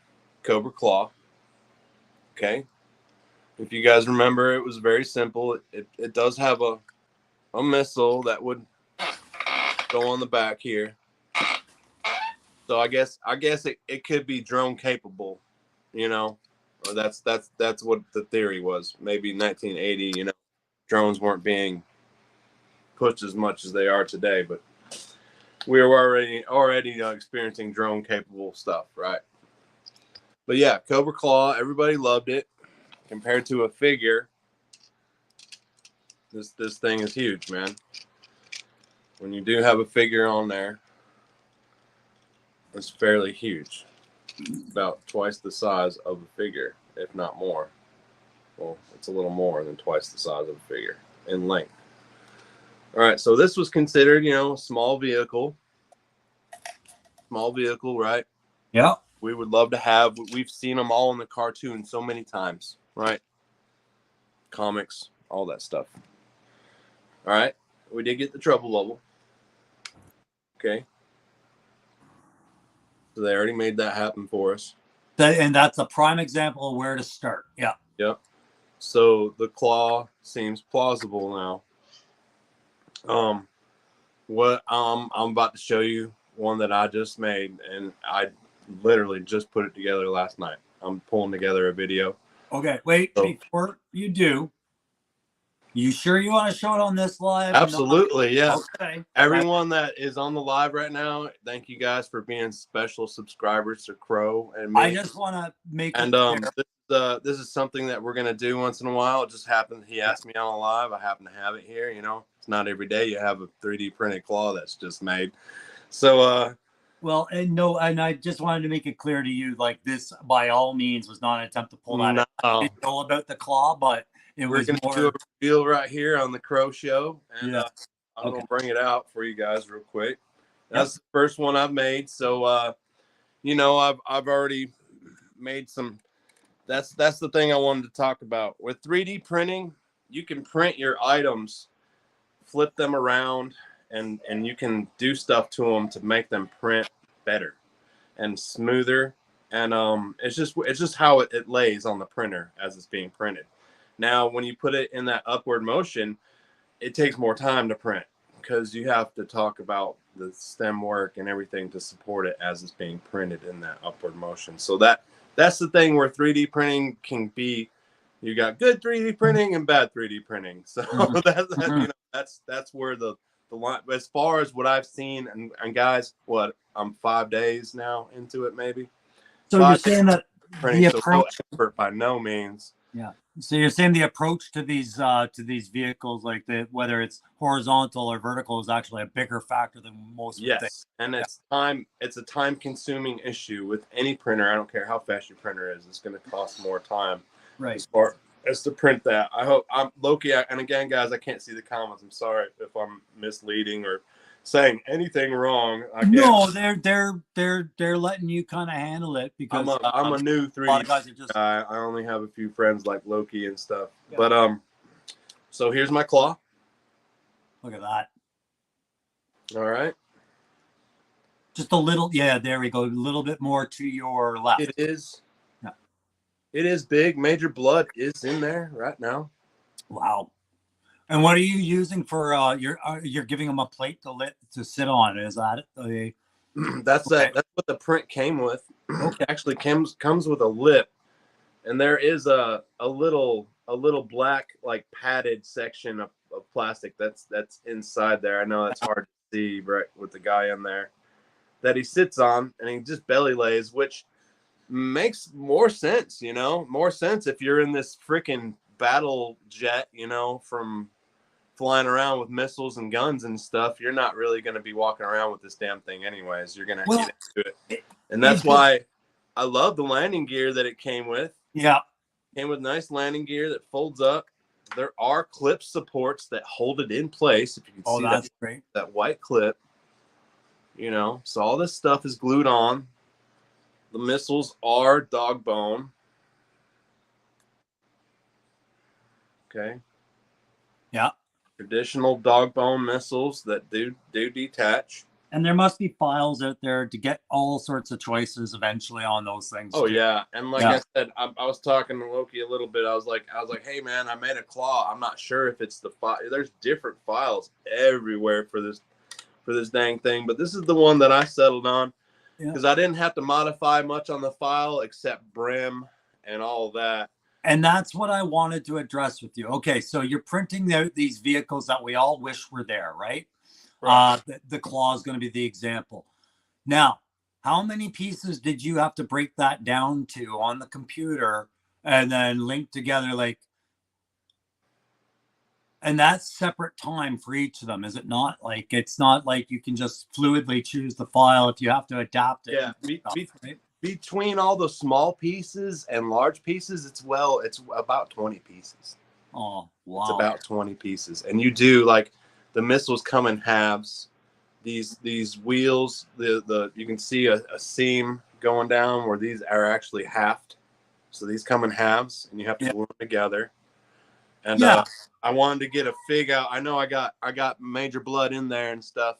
Cobra Claw. Okay. If you guys remember, it was very simple. It does have a missile that would go on the back here. So I guess it could be drone capable, or that's what the theory was. Maybe 1980, drones weren't being pushed as much as they are today, but we were already experiencing drone capable stuff, right? But yeah, Cobra Claw, everybody loved it. Compared to a figure, this thing is huge, man. When you do have a figure on there, it's fairly huge. About twice the size of a figure, if not more. Well, it's a little more than twice the size of a figure in length. All right, so this was considered, a small vehicle. Small vehicle, right? Yeah. We would love to have. We've seen them all in the cartoon so many times, right? Comics, all that stuff. All right, we did get the trouble level. Okay. So they already made that happen for us. And that's a prime example of where to start. Yeah. Yep. So the claw seems plausible now. What I'm about to show you one that I just made, and I literally just put it together last night. I'm pulling together a video. Okay, wait, before you do, you sure you want to show it on this live? Absolutely, yes. Okay. Everyone that is on the live right now, thank you guys for being special subscribers to Crow and me. I just want to make and this is something that we're gonna do once in a while. It just happened. He asked me on a live. I happen to have it here. It's not every day you have a 3D printed claw that's just made. So well, and I just wanted to make it clear to you, like, this by all means was not an attempt to pull that out. I didn't know about the claw, but we're going to do a reveal right here on the Crow Show, and I'm going to bring it out for you guys real quick. That's the first one I've made. So, I've already made some. That's the thing I wanted to talk about. With 3D printing, you can print your items, flip them around, and you can do stuff to them to make them print better and smoother And it's just how it lays on the printer as it's being printed. Now, when you put it in that upward motion, it takes more time to print because you have to talk about the stem work and everything to support it as it's being printed in that upward motion. So that's the thing where 3D printing can be. You got good 3D printing and bad 3D printing. So that's where the line. As far as what I've seen, and guys, I'm 5 days now into it, maybe. So you're saying that printing, so no effort by no means. Yeah. So you're saying the approach to these vehicles, like whether it's horizontal or vertical, is actually a bigger factor than most. Yes, and it's time. It's a time-consuming issue with any printer. I don't care how fast your printer is; it's going to cost more time. Right. As far as to print that, I hope I'm Loki. And again, guys, I can't see the comments. I'm sorry if I'm misleading or saying anything wrong. No, they're letting you kind of handle it because I'm a new 3D guy. I only have a few friends like Loki and stuff. Yeah. But so here's my claw. Look at that. All right. Just a little, yeah. There we go. A little bit more to your left. It is. Yeah. It is big. Major blood is in there right now. Wow. And what are you using for you're giving them a plate to sit on? Is that it? That's what the print came with. Okay. Actually comes with a lip, and there is a little black like padded section of plastic that's inside there. I know that's hard to see right with the guy in there that he sits on, and he just belly lays, which makes more sense, more sense if you're in this freaking battle jet, from flying around with missiles and guns and stuff. You're not really going to be walking around with this damn thing anyways. You're going to get into it. And that's why I love the landing gear that it came with. Yeah. Came with nice landing gear that folds up. There are clip supports that hold it in place. If you can see that's great. That white clip, so all this stuff is glued on. The missiles are dog bone. Okay. Yeah. Traditional dog bone missiles that do detach. And there must be files out there to get all sorts of choices eventually on those things. Oh yeah, and like I said, I was talking to Loki a little bit. I was like, hey man, I made a claw. I'm not sure if it's the file. There's different files everywhere for this dang thing, but this is the one that I settled on because I didn't have to modify much on the file except brim and all that. And that's what I wanted to address with you. Okay, so you're printing out these vehicles that we all wish were there, right? The claw is going to be the example. Now, how many pieces did you have to break that down to on the computer and then link together? And that's separate time for each of them, is it not? Like, it's not like you can just fluidly choose the file if you have to adapt it. Yeah, between all the small pieces and large pieces, it's about 20 pieces. Oh, wow. It's about 20 pieces. And you do, like, the missiles come in halves. These wheels, you can see a seam going down where these are actually halved. So these come in halves, and you have to glue them together. And I wanted to get a fig out. I know I got major blood in there and stuff,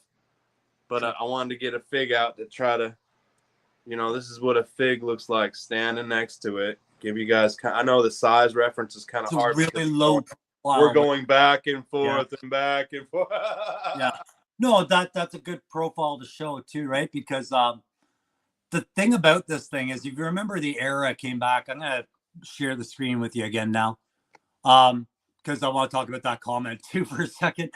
but I wanted to get a fig out to try to, this is what a fig looks like standing next to it. Give you guys, I know the size reference is kind of hard. Really low profile. We're going back and forth and back and forth. Yeah. No, that's a good profile to show too, right? Because the thing about this thing is, if you remember the era came back, I'm gonna share the screen with you again now, because I want to talk about that comment too for a second.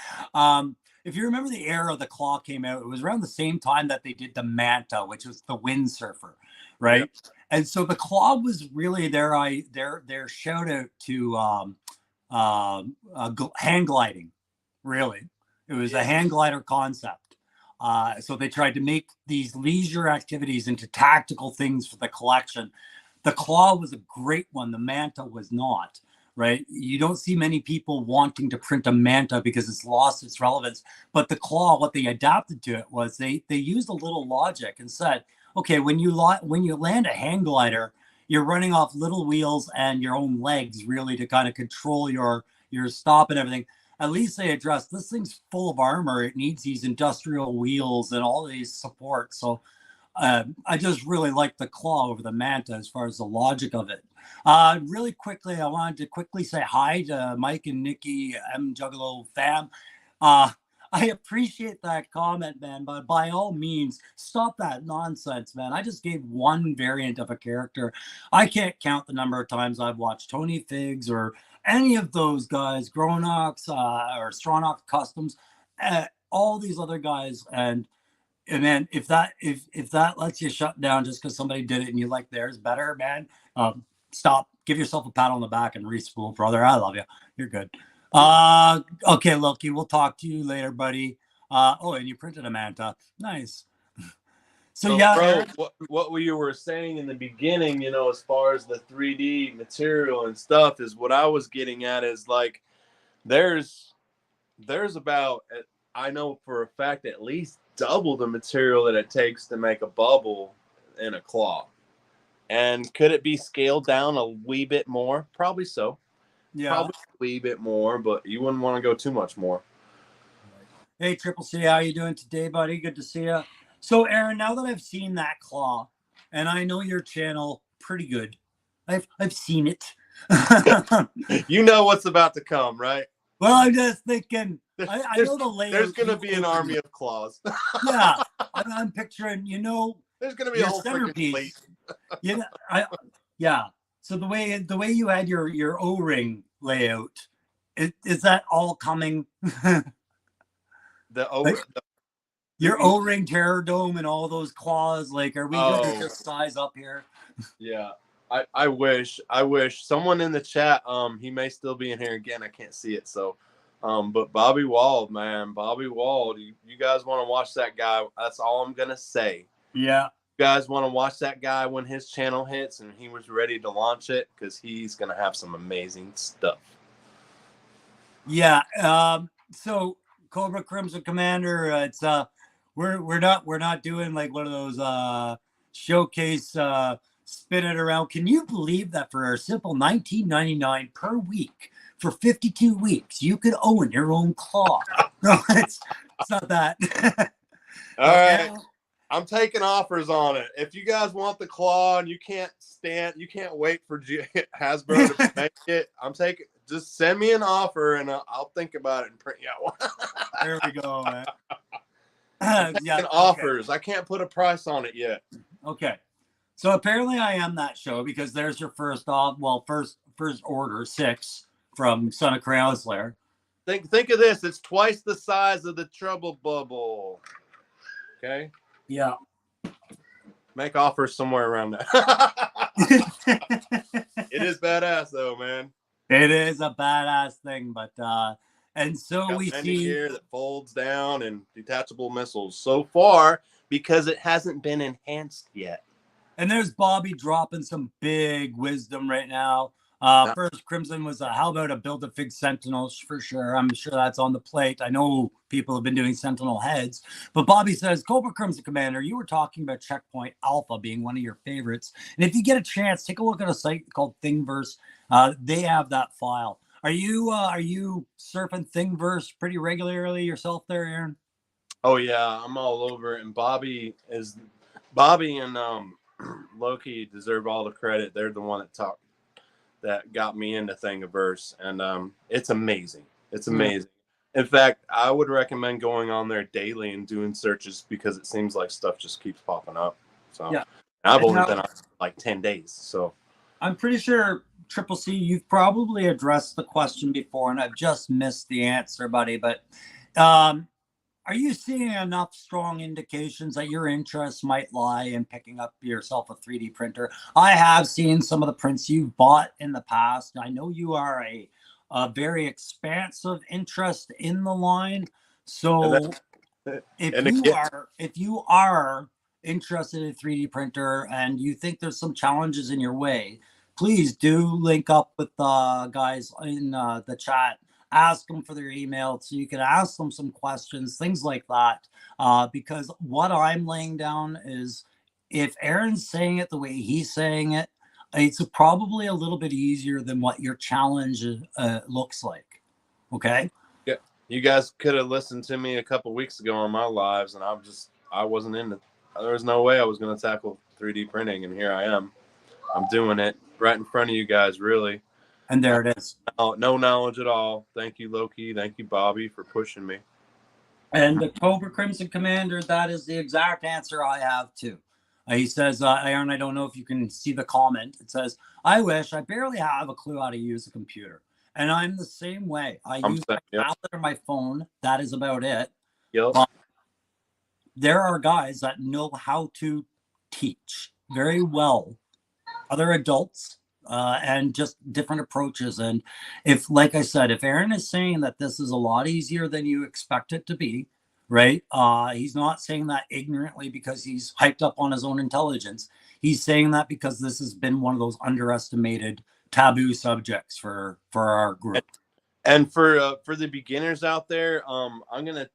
If you remember the era the claw came out, it was around the same time that they did the Manta, which was the windsurfer, right? Yep. And so the claw was really their shout out to hang gliding. Really, it was a hang glider concept. So they tried to make these leisure activities into tactical things for the collection. The claw was a great one. The Manta was not. Right? You don't see many people wanting to print a Manta because it's lost its relevance. But the claw, what they adapted to it was they used a little logic and said, okay, when you land a hang glider, you're running off little wheels and your own legs really to kind of control your stop and everything. At least they addressed this thing's full of armor. It needs these industrial wheels and all these supports. So I just really like the claw over the manta as far as the logic of it. Really quickly, I wanted to quickly say hi to Mike and Nikki M Juggalo fam. Uh, I appreciate that comment, man, but by all means, stop that nonsense, man. I just gave one variant of a character. I can't count the number of times I've watched Tony Figs or any of those guys, Gronox or Stronach Customs, all these other guys, and man, if that lets you shut down just because somebody did it and you like theirs better, man, stop. Give yourself a pat on the back and respool, brother. I love you. You're good. Okay, Loki. We'll talk to you later, buddy. Oh, and you printed a manta. Nice. So yeah, bro, what you were saying in the beginning, you know, as far as the 3D material and stuff, is what I was getting at. Is like there's about, I know for a fact, at least double the material that it takes to make a bubble in a claw. And could it be scaled down a wee bit more? Probably so. Yeah. Probably a wee bit more, but you wouldn't want to go too much more. Hey, Triple C, how you doing today, buddy? Good to see you. So, Aaron, now that I've seen that claw, and I know your channel pretty good, I've seen it. You know what's about to come, right? Well, I'm just thinking. I know the layout. There's going to be an army of claws. Yeah, I'm picturing. You know, there's going to be a whole freaking fleet. You know, yeah. So the way you had your O-ring layout, is that all coming? Your O-ring Terror Dome and all those claws, like, are we going to just size up here? Yeah, I wish someone in the chat. He may still be in here again. I can't see it. So, but Bobby Wald, man, Bobby Wald. You guys want to watch that guy? That's all I'm gonna say. Yeah. You guys want to watch that guy when his channel hits and he was ready to launch it, because he's gonna have some amazing stuff. Yeah. So Cobra Crimson Commander, it's we're not doing like one of those showcase spin it around. Can you believe that for a simple $19.99 per week for 52 weeks you could own your own claw? No, it's not that. All right. I'm taking offers on it. If you guys want the claw and you can't wait for Hasbro to make it, just send me an offer and I'll think about it and print you out one. There we go, man. Yeah, offers. I can't put a price on it yet. Okay. So apparently I am that show, because there's your first order 6 from Son of Chrysler. Think of this. It's twice the size of the Trouble Bubble. Okay. Yeah. Make offers somewhere around that. It is badass though, man. It is a badass thing, but and so we see here that folds down and detachable missiles so far, because it hasn't been enhanced yet. And there's Bobby dropping some big wisdom right now. First Crimson was how about a Build-A-Fig Sentinel for sure. I'm sure that's on the plate. I know people have been doing Sentinel heads, but Bobby says, Cobra Crimson Commander, you were talking about Checkpoint Alpha being one of your favorites. And if you get a chance, take a look at a site called Thingiverse. They have that file. Are you surfing Thingiverse pretty regularly yourself there, Aaron? Oh yeah, I'm all over it. And Bobby and Loki deserve all the credit. They're the one that got me into Thingiverse, and it's amazing. It's amazing. In fact, I would recommend going on there daily and doing searches, because it seems like stuff just keeps popping up. So yeah, I've only been on like 10 days. So I'm pretty sure, Triple C, you've probably addressed the question before, and I've just missed the answer, buddy. But are you seeing enough strong indications that your interest might lie in picking up yourself a 3D printer? I have seen some of the prints you've bought in the past. I know you are a very expansive interest in the line. So if you are interested in a 3D printer and you think there's some challenges in your way, please do link up with the guys in the chat. Ask them for their email so you can ask them some questions, things like that. Because what I'm laying down is, if Aaron's saying it the way he's saying it, it's probably a little bit easier than what your challenge looks like. Okay. Yeah. You guys could have listened to me a couple weeks ago on my lives, and I wasn't into there was no way I was going to tackle 3D printing, and here I am. I'm doing it right in front of you guys, really. And there it is. No knowledge at all. Thank you, Loki. Thank you, Bobby, for pushing me. And the Cobra Crimson Commander, that is the exact answer I have too. He says, Aaron, I don't know if you can see the comment. It says, I wish I barely have a clue how to use a computer. And I'm the same way. I use my tablet or my phone. That is about it. Yep. But there are guys that know how to teach very well other adults and just different approaches. And if, like I said, if Aaron is saying that this is a lot easier than you expect it to be, right? He's not saying that ignorantly because he's hyped up on his own intelligence. He's saying that because this has been one of those underestimated taboo subjects for our group. And for the beginners out there, I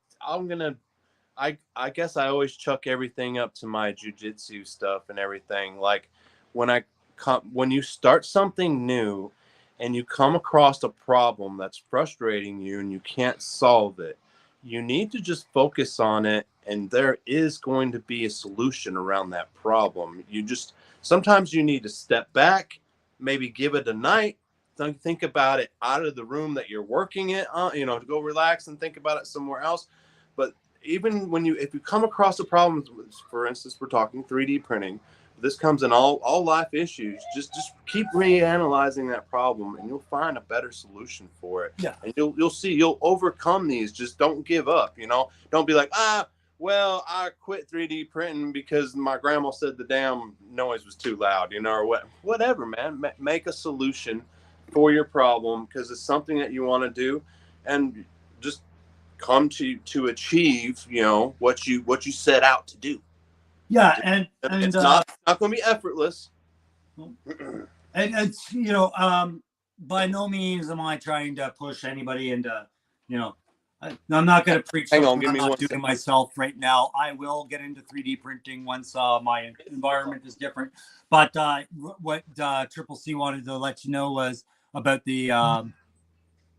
guess I always chuck everything up to my jujitsu stuff and everything. Like when you start something new and you come across a problem that's frustrating you and you can't solve it, you need to just focus on it, and there is going to be a solution around that problem. Sometimes you need to step back, maybe give it a night, think about it out of the room that you're working it on, to go relax and think about it somewhere else. But even if you come across a problem, for instance, we're talking 3D printing, this comes in all life issues. Just keep reanalyzing that problem, and you'll find a better solution for it. Yeah. And you'll see you'll overcome these. Just don't give up. Don't be like, well, I quit 3D printing because my grandma said the damn noise was too loud, or whatever, man. Make a solution for your problem because it's something that you want to do, and just come to achieve, what you set out to do. Yeah, and it's not going to be effortless. And it's by no means am I trying to push anybody into I'm not going to preach. Hang on, give I'm me not one doing second. Myself right now. I will get into 3D printing once my environment is different. But what Triple C wanted to let you know was about the.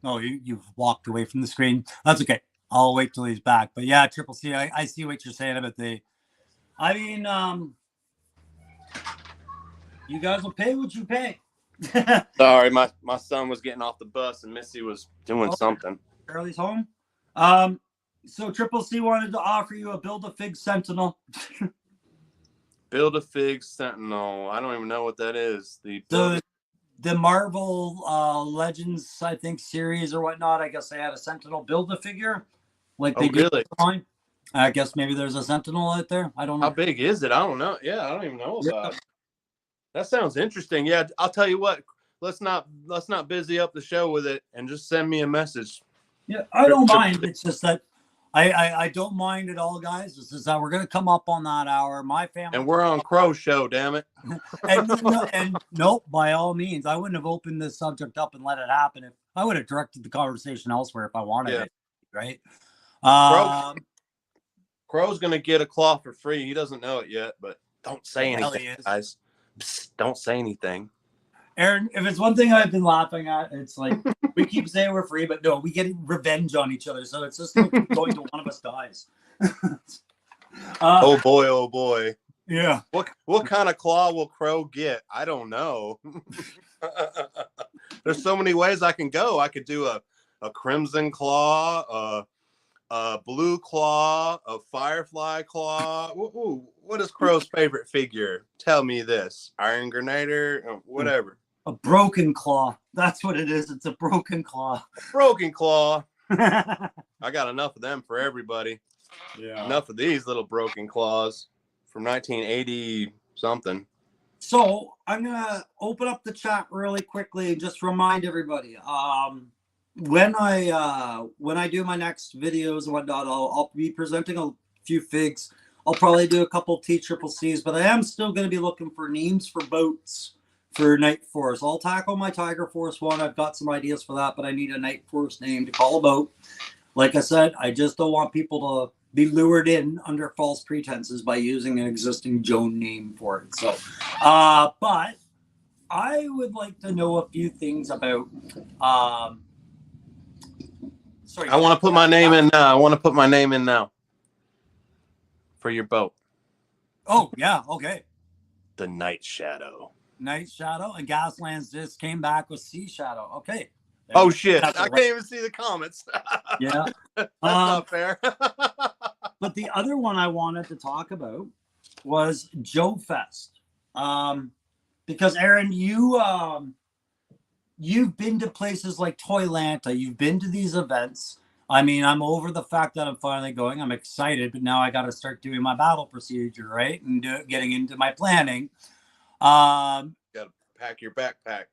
You've walked away from the screen. That's okay. I'll wait till he's back. But yeah, Triple C, I see what you're saying about the. I mean, you guys will pay what you pay. Sorry, my son was getting off the bus and Missy was doing something. Charlie's home. So Triple C wanted to offer you a Build-A-Fig Sentinel. Build-A-Fig Sentinel. I don't even know what that is. The Marvel Legends, I think, series or whatnot. I guess they had a Sentinel Build-A-Figure. Like they do. Really? I guess maybe there's a Sentinel out there. I don't know. How big is it? I don't know. Yeah, I don't even know about it. That sounds interesting. Yeah, I'll tell you what. Let's not busy up the show with it and just send me a message. Yeah, I don't mind. It's just that I don't mind at all, guys. It's just that we're gonna come up on that hour. My family and we're on Crow Show, damn it. and nope, by all means, I wouldn't have opened this subject up and let it happen. If I would have directed the conversation elsewhere if I wanted it, right? Crow's gonna get a claw for free. He doesn't know it yet, but don't say anything, guys. Psst, don't say anything. Aaron, if it's one thing I've been laughing at, it's like we keep saying we're free, but no, we get revenge on each other. So it's just going to one of us dies. Oh boy. Yeah. What kind of claw will Crow get? I don't know. There's so many ways I can go. I could do a crimson claw, a blue claw, a firefly claw. Ooh, what is Crow's favorite figure? Tell me this. Iron Grenadier, whatever. A broken claw. That's what it is. It's a broken claw. Broken claw. I got enough of them for everybody. Yeah. Enough of these little broken claws from 1980 something. So I'm gonna open up the chat really quickly and just remind everybody. When I do my next videos and whatnot, I'll be presenting a few figs. I'll probably do a couple T-Triple-Cs, but I am still going to be looking for names for boats for Night Force. I'll tackle my Tiger Force one. I've got some ideas for that, but I need a Night Force name to call a boat. Like I said, I just don't want people to be lured in under false pretenses by using an existing Joan name for it. So, but I would like to know a few things about. Sorry, I want to put my name in now. For your boat. Oh, yeah. Okay. The Night Shadow. Night Shadow and Gaslands just came back with Sea Shadow. Okay. There Oh you go. shit! I That's can't right. even see the comments. Yeah. That's Um, not fair. but the other one I wanted to talk about was Joe Fest. Because Aaron, you've been to places like Toylanta, you've been to these events. I mean, I'm over the fact that I'm finally going. I'm excited, but now I got to start doing my battle procedure, right? And getting into my planning. Gotta pack your backpack.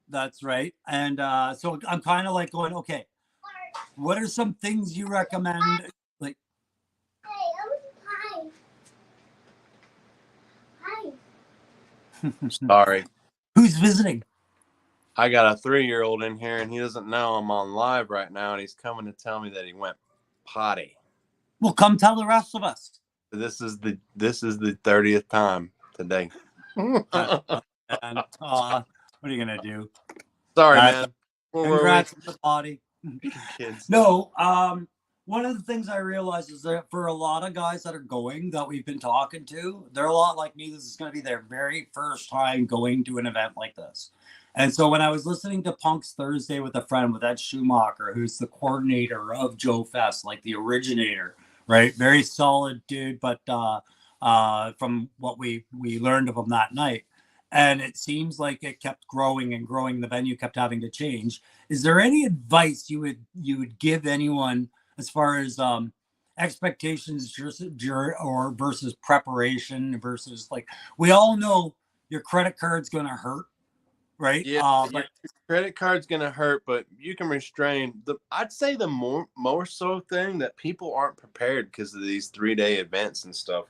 That's right. And so I'm kind of like going, okay, what are some things you recommend? Like, Sorry. who's visiting? I got a 3-year-old in here, and he doesn't know I'm on live right now, and he's coming to tell me that he went potty. Well, come tell the rest of us. This is the 30th time today. And what are you gonna do? Sorry, man. Where were we? Congrats on the body. Kids. No, one of the things I realize is that for a lot of guys that are going that we've been talking to, they're a lot like me. This is going to be their very first time going to an event like this. And so when I was listening to Punk's Thursday with a friend, with Ed Schumacher, who's the coordinator of Joe Fest, like the originator, right? Very solid dude, but from what we learned of him that night, and it seems like it kept growing and growing. The venue kept having to change. Is there any advice you would give anyone as far as expectations or versus preparation versus, like, we all know your credit card's going to hurt, right? Yeah, your But credit card's gonna hurt, but you can restrain. I'd say the more so thing that people aren't prepared because of these 3-day events and stuff.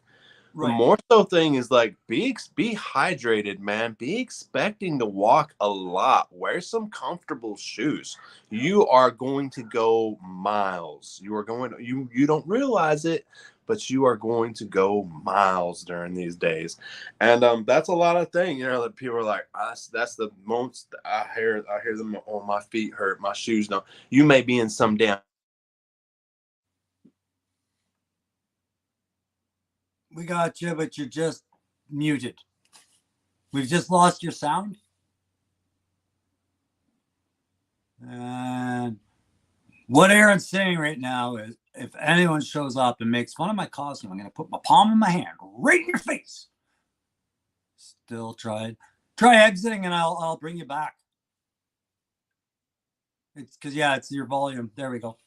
The right, more so thing is like be hydrated, man. Be expecting to walk a lot. Wear some comfortable shoes. You are going to go miles. You are going to, you don't realize it, but you are going to go miles during these days. And that's a lot of thing, that people are like, that's the most I hear them, oh, my feet hurt, my shoes don't. You may be in some damn. we got you, but you're just muted. We've just lost your sound. And what Aaron's saying right now is, if anyone shows up and makes fun of my costume, I'm going to put my palm in my hand right in your face. Still try exiting, and I'll bring you back. It's because, yeah, it's your volume. There we go.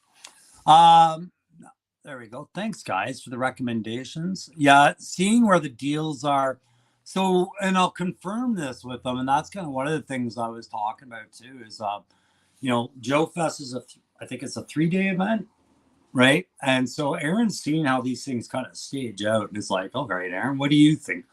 There we go. Thanks, guys, for the recommendations. Yeah, seeing where the deals are. So, and I'll confirm this with them, and that's kind of one of the things I was talking about too. Is Joe Fest is I think it's a 3-day event, right? And so Aaron's seen how these things kind of stage out, and it's like, all right, Aaron, what do you think?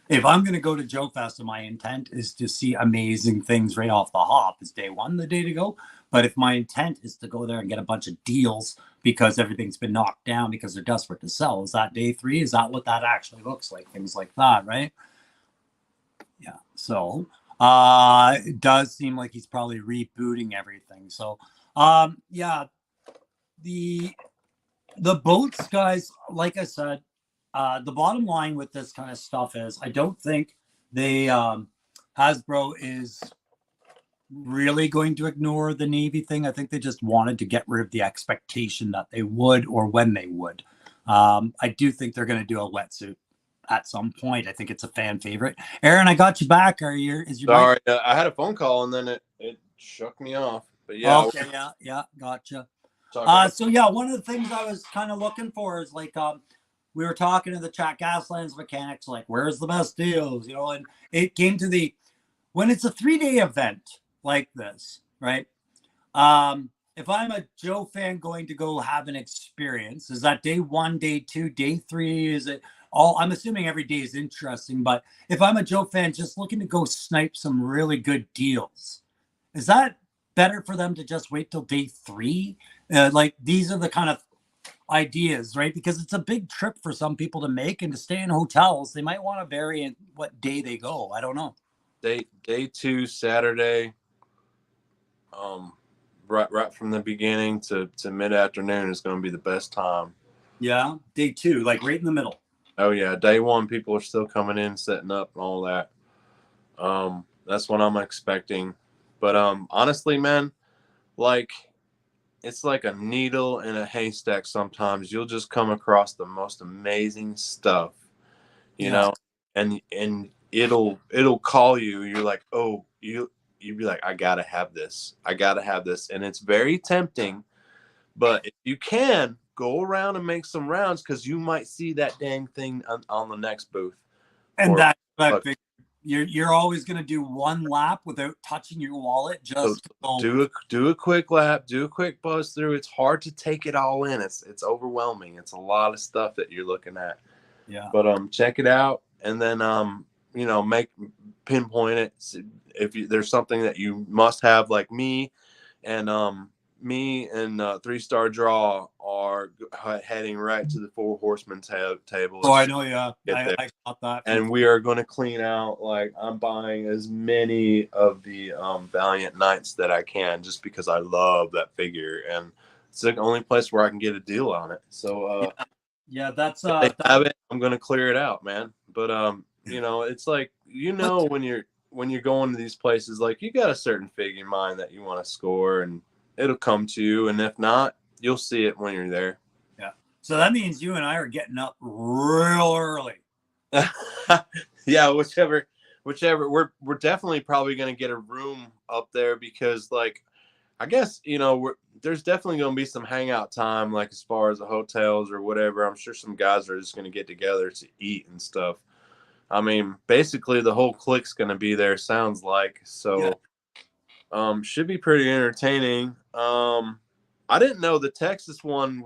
If I'm going to go to Joe Fest, and my intent is to see amazing things right off the hop, is day one the day to go? But if my intent is to go there and get a bunch of deals because everything's been knocked down because they're desperate to sell, is that day 3? Is that what that actually looks like? Things like that, right? Yeah. So it does seem like he's probably rebooting everything. So yeah, the boats, guys, like I said, the bottom line with this kind of stuff is, I don't think Hasbro is really going to ignore the Navy thing. I think they just wanted to get rid of the expectation that they would, or when they would. I do think they're going to do a wetsuit at some point. I think it's a fan favorite. Aaron, I got you back. Is your Sorry, mic? I had a phone call and then it shook me off. But yeah, Okay, yeah, gotcha. about So yeah, one of the things I was kind of looking for is, like, we were talking to the chat Gaslands mechanics, like, where's the best deals, and it came to when it's a 3-day event like this, right? If I'm a Joe fan going to go have an experience, is that day 1, day 2, day 3? Is it all? I'm assuming every day is interesting, but if I'm a Joe fan just looking to go snipe some really good deals, is that better for them to just wait till day 3? Like, these are the kind of ideas, right? Because it's a big trip for some people to make, and to stay in hotels, they might want to vary in what day they go. I don't know. day 2, Saturday. Right from the beginning to mid afternoon is going to be the best time. Yeah, day 2, like right in the middle. Oh yeah, day one people are still coming in, setting up and all that. That's what I'm expecting. But honestly, man, like it's like a needle in a haystack sometimes. You'll just come across the most amazing stuff, you Yeah. know, and it'll call you. You're like, oh, you'd be like, I gotta have this. I gotta have this. And it's very tempting. But if you can go around and make some rounds, because you might see that dang thing on the next booth. And Or that's what I but figured. You're always going to do one lap without touching your wallet. so Just go. do a quick lap, do a quick buzz through. It's hard to take it all in. It's overwhelming. It's a lot of stuff that you're looking at. Yeah. But check it out, and then make pinpoint it. If there's something that you must have, like and me and 3-Star Draw are heading right to the Four Horsemen table. Oh, I know. Yeah, Get there. I got that. And we are going to clean out. Like, I'm buying as many of the Valiant Knights that I can, just because I love that figure, and it's the only place where I can get a deal on it. So yeah, that's if they have it, I'm going to clear it out, man. But it's like, when you're going to these places, like, you got a certain figure in mind that you want to score, and it'll come to you, and if not, you'll see it when you're there. Yeah. So that means you and I are getting up real early. Yeah, whichever. We're definitely probably going to get a room up there, because, like, I guess there's definitely going to be some hangout time, like as far as the hotels or whatever. I'm sure some guys are just going to get together to eat and stuff. I mean, basically the whole clique's going to be there, sounds like. So should be pretty entertaining. I didn't know the Texas one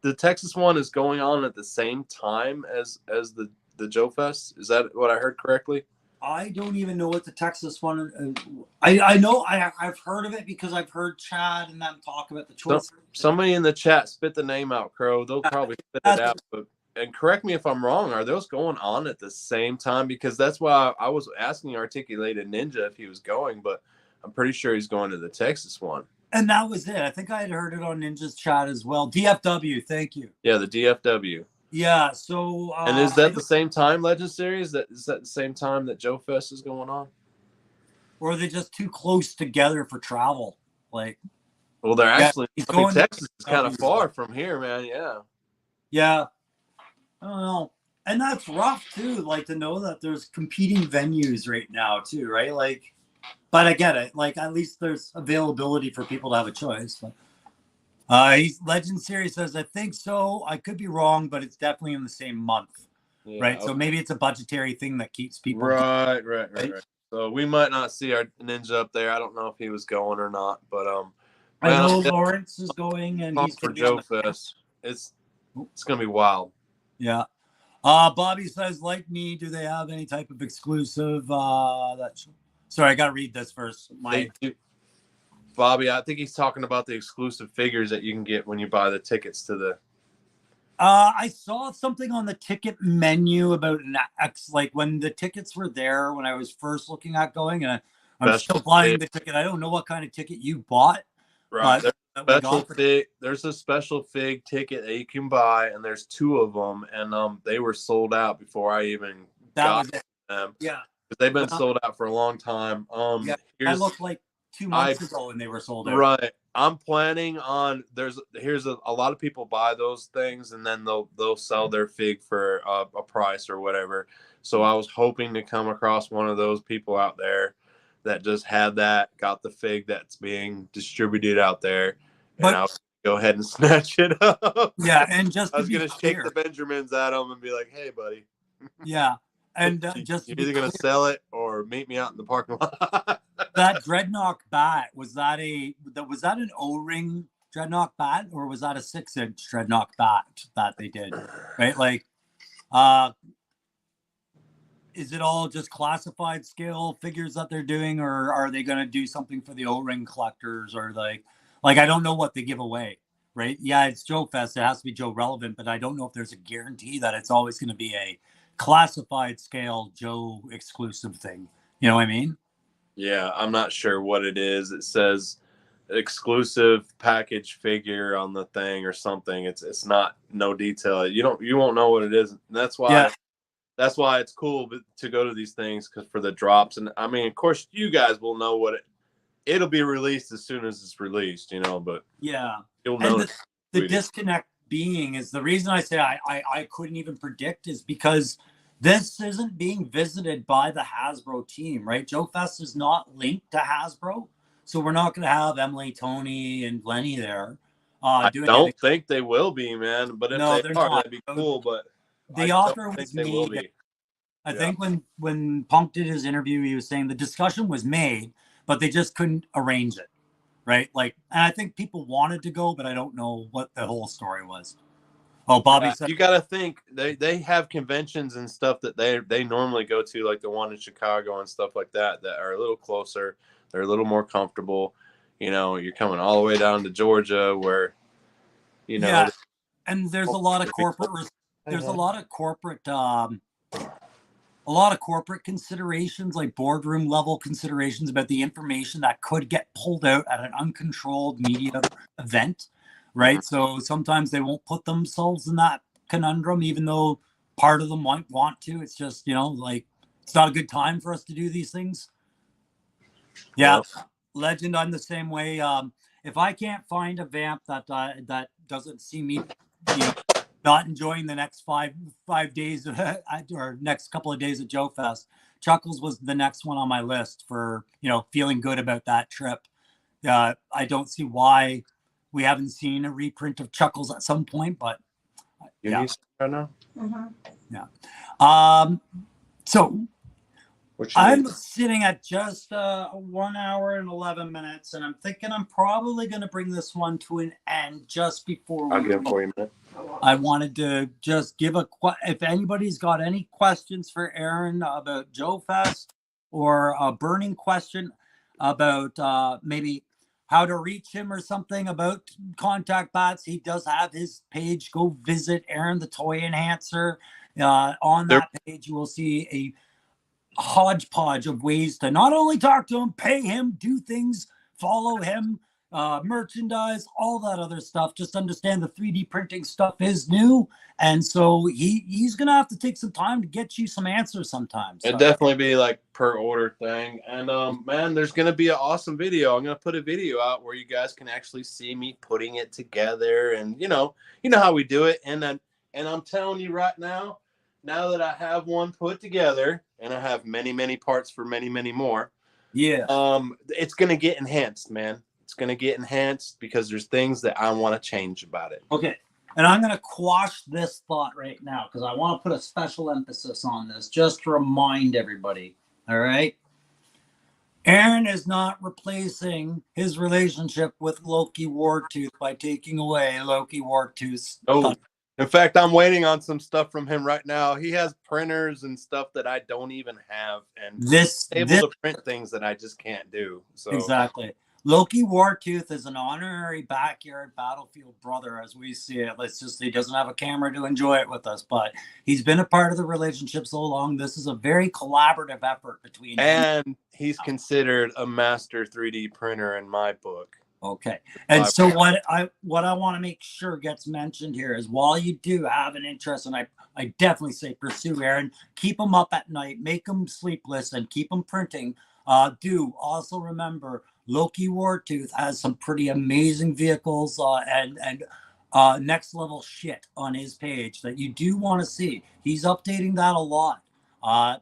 the Texas one is going on at the same time as the Joe Fest. Is that what I heard correctly? I don't even know what the Texas one. I know I've heard of it because I've heard Chad and them talk about the choice. Somebody in the chat spit the name out, Crow. They'll probably spit it out. And correct me if I'm wrong. Are those going on at the same time? Because that's why I was asking Articulated Ninja if he was going, but I'm pretty sure he's going to the Texas one. And that was it. I think I had heard it on Ninja's chat as well. DFW, thank you. Yeah, the DFW. Yeah, so and is that the same time, Legend Series? Is that the same time that Joe Fest is going on? Or are they just too close together for travel? Like, well, they're actually. Texas is kind of far from here, man. Yeah. Yeah. I don't know. And that's rough too. Like, to know that there's competing venues right now too, right? Like, but I get it. Like, at least there's availability for people to have a choice. But Legend Series says, I think so. I could be wrong, but it's definitely in the same month. Yeah, right. Okay. So maybe it's a budgetary thing that keeps people. Right. So we might not see our ninja up there. I don't know if he was going or not, but I know Lawrence is going, and he's for Joe Fest. It's gonna be wild. Yeah. Bobby says, like me, do they have any type of exclusive? Sorry, I gotta read this first. Bobby, I think he's talking about the exclusive figures that you can get when you buy the tickets to the. I saw something on the ticket menu about like when the tickets were there when I was first looking at going, and I'm still buying the ticket. I don't know what kind of ticket you bought. Right. There's a special fig ticket that you can buy, and there's 2 of them, and they were sold out before I even got them. Yeah. Because they've been sold out for a long time. I looked like 2 months ago and they were sold out. Right. I'm planning on here's a lot of people buy those things, and then they'll sell their fig for a price or whatever. So I was hoping to come across one of those people out there that just got the fig that's being distributed out there, and I'll go ahead and snatch it up. Yeah, and just I was gonna shake the Benjamins at them and be like, "Hey, buddy." Yeah, and you're either gonna sell it or meet me out in the parking lot. That Dreadnought bat, was that an O-ring Dreadnought bat, or was that a 6-inch Dreadnought bat that they did? Right, like, is it all just classified scale figures that they're doing, or are they going to do something for the O-ring collectors, or like I don't know what they give away, right? Yeah, it's Joe Fest. It has to be Joe relevant, but I don't know if there's a guarantee that it's always going to be a classified scale Joe exclusive thing. You know what I mean? Yeah, I'm not sure what it is. It says exclusive package figure on the thing or something. It's not no detail. You won't know what it is. And that's why it's cool to go to these things, because for the drops. And I mean, of course, you guys will know what it'll be released as soon as it's released, but yeah. you'll know. And the disconnect being is the reason I say I couldn't even predict is because this isn't being visited by the Hasbro team, right? Joe Fest is not linked to Hasbro, so we're not going to have Emily, Tony, and Lenny there. I don't think they will be, man. But if no, they are, that'd be cool. But the offer was made. I think when Punk did his interview, he was saying the discussion was made, but they just couldn't arrange it, right? Like, and I think people wanted to go, but I don't know what the whole story was. Oh, Bobby said, you got to think they have conventions and stuff that they normally go to, like the one in Chicago and stuff like that are a little closer. They're a little more comfortable. You're coming all the way down to Georgia where, yeah, and there's a lot of corporate. There's a lot of corporate. A lot of corporate considerations, like boardroom level considerations about the information that could get pulled out at an uncontrolled media event, right? So sometimes they won't put themselves in that conundrum, even though part of them might want to. It's just, like, it's not a good time for us to do these things. Yeah. Legend, I'm the same way. If I can't find a vamp that doesn't see me, not enjoying the next five days or next couple of days at Joe Fest, Chuckles was the next one on my list for, feeling good about that trip. I don't see why we haven't seen a reprint of Chuckles at some point, but yeah. Right now? Yeah. So I'm sitting at just 1 hour and 11 minutes, and I'm thinking I'm probably going to bring this one to an end just before I'll give it for you a minute. I wanted to just give if anybody's got any questions for Aaron about Joe Fest, or a burning question about maybe how to reach him or something about contact bats, he does have his page. Go visit Aaron the Toy Enhancer. On that page, you will see a hodgepodge of ways to not only talk to him, pay him, do things, follow him, merchandise, all that other stuff. Just understand the 3D printing stuff is new, and so he's gonna have to take some time to get you some answers sometimes. It'd definitely be like per order thing. And man, there's gonna be an awesome video. I'm gonna put a video out where you guys can actually see me putting it together, and you know how we do it. And I'm telling you right now that I have one put together, and I have many parts for many more. Yeah. It's gonna get enhanced, man. It's gonna get enhanced because there's things that I want to change about it. Okay. And I'm gonna quash this thought right now because I want to put a special emphasis on this, just to remind everybody. All right. Aaron is not replacing his relationship with Loki Wartooth by taking away Loki Wartooth's. Oh, in fact, I'm waiting on some stuff from him right now. He has printers and stuff that I don't even have, and able to print things that I just can't do. So exactly. Loki Wartooth is an honorary backyard battlefield brother, as we see it. He doesn't have a camera to enjoy it with us, but he's been a part of the relationship so long. This is a very collaborative effort between him. And he's considered a master 3D printer in my book. Okay. And so what I want to make sure gets mentioned here is, while you do have an interest, and I definitely say pursue Aaron, keep him up at night, make him sleepless, and keep him printing. Do also remember Loki Wartooth has some pretty amazing vehicles and next level shit on his page that you do want to see. He's updating that a lot.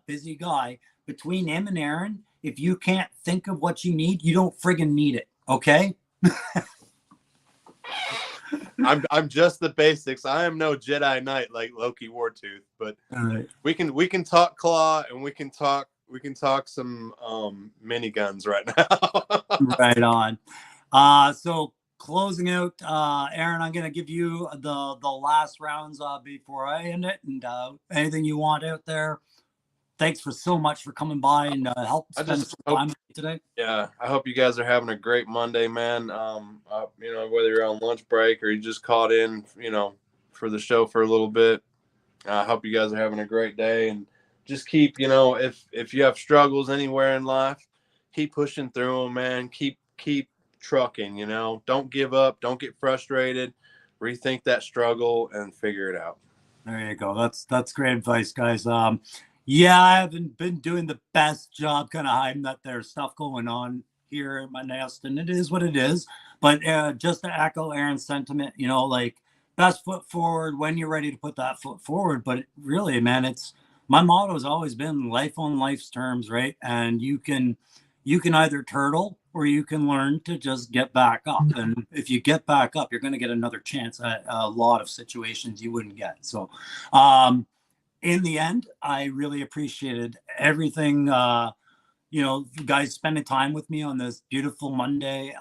Busy guy. Between him and Aaron, if you can't think of what you need, you don't friggin' need it. Okay? I'm just the basics. I am no Jedi Knight like Loki Wartooth, but we can talk claw, and we can talk some miniguns right now. Right on. So closing out, Aaron, I'm gonna give you the last rounds before I end it, and anything you want out there. Thanks so much for coming by and help spend some time with me today. Yeah, I hope you guys are having a great Monday, man. Whether you're on lunch break or you just caught in, for the show for a little bit. I hope you guys are having a great day, and just keep, if you have struggles anywhere in life, keep pushing through them, man. Keep trucking. You know, don't give up, don't get frustrated, rethink that struggle and figure it out. There you go. That's great advice, guys. Yeah, I haven't been doing the best job kind of hiding that there's stuff going on here in my nest, and it is what it is. But just to echo Aaron's sentiment, you know, like best foot forward when you're ready to put that foot forward. But really, man, it's my motto has always been life on life's terms, right? And you can either turtle or you can learn to just get back up. And if you get back up, you're going to get another chance at a lot of situations you wouldn't get. So, in the end, I really appreciated everything. You know, you guys spending time with me on this beautiful Monday.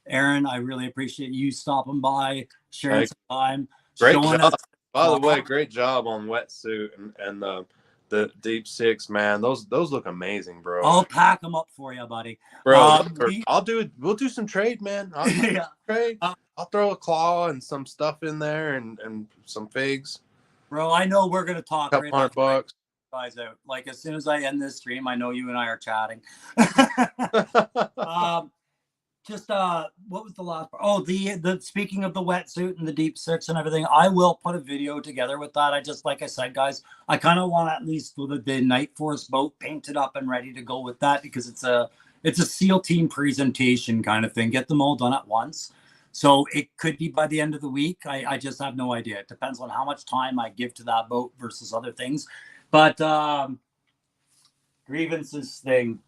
Aaron, I really appreciate you stopping by, sharing some time, Great showing job. us. By the way, great job on wetsuit and the deep six, man. Those look amazing, bro. I'll pack them up for you, buddy. Bro, we'll do some trade, man. Yeah. Trade. I'll throw a claw and some stuff in there and some figs. Bro, I know we're gonna talk Couple $100. Guys out. Like as soon as I end this stream, I know you and I are chatting. Just what was the last part? Oh, the speaking of the wetsuit and the deep six and everything, I will put a video together with that. I just, like I said, guys, I kind of want at least the Night Force boat painted up and ready to go with that, because it's a SEAL team presentation kind of thing. Get them all done at once. So it could be by the end of the week. I just have no idea. It depends on how much time I give to that boat versus other things. But grievances thing,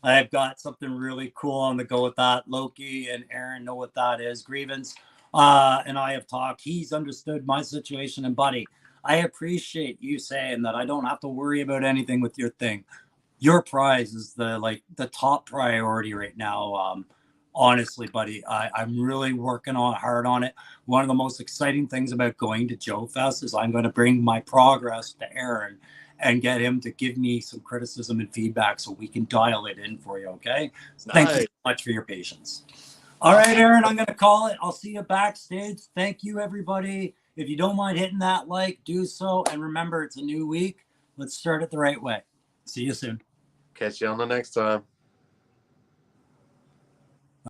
I've got something really cool on the go with that. Loki and Aaron know what that is. Grievance and I have talked. He's understood my situation. And buddy, I appreciate you saying that I don't have to worry about anything with your thing. Your prize is the top priority right now. Honestly, buddy, I'm really working hard on it. One of the most exciting things about going to Joe Fest is I'm going to bring my progress to Aaron and get him to give me some criticism and feedback so we can dial it in for you, okay? So thank you so much for your patience. All right, Aaron, I'm going to call it. I'll see you backstage. Thank you, everybody. If you don't mind hitting that like, do so. And remember, it's a new week. Let's start it the right way. See you soon. Catch you on the next time.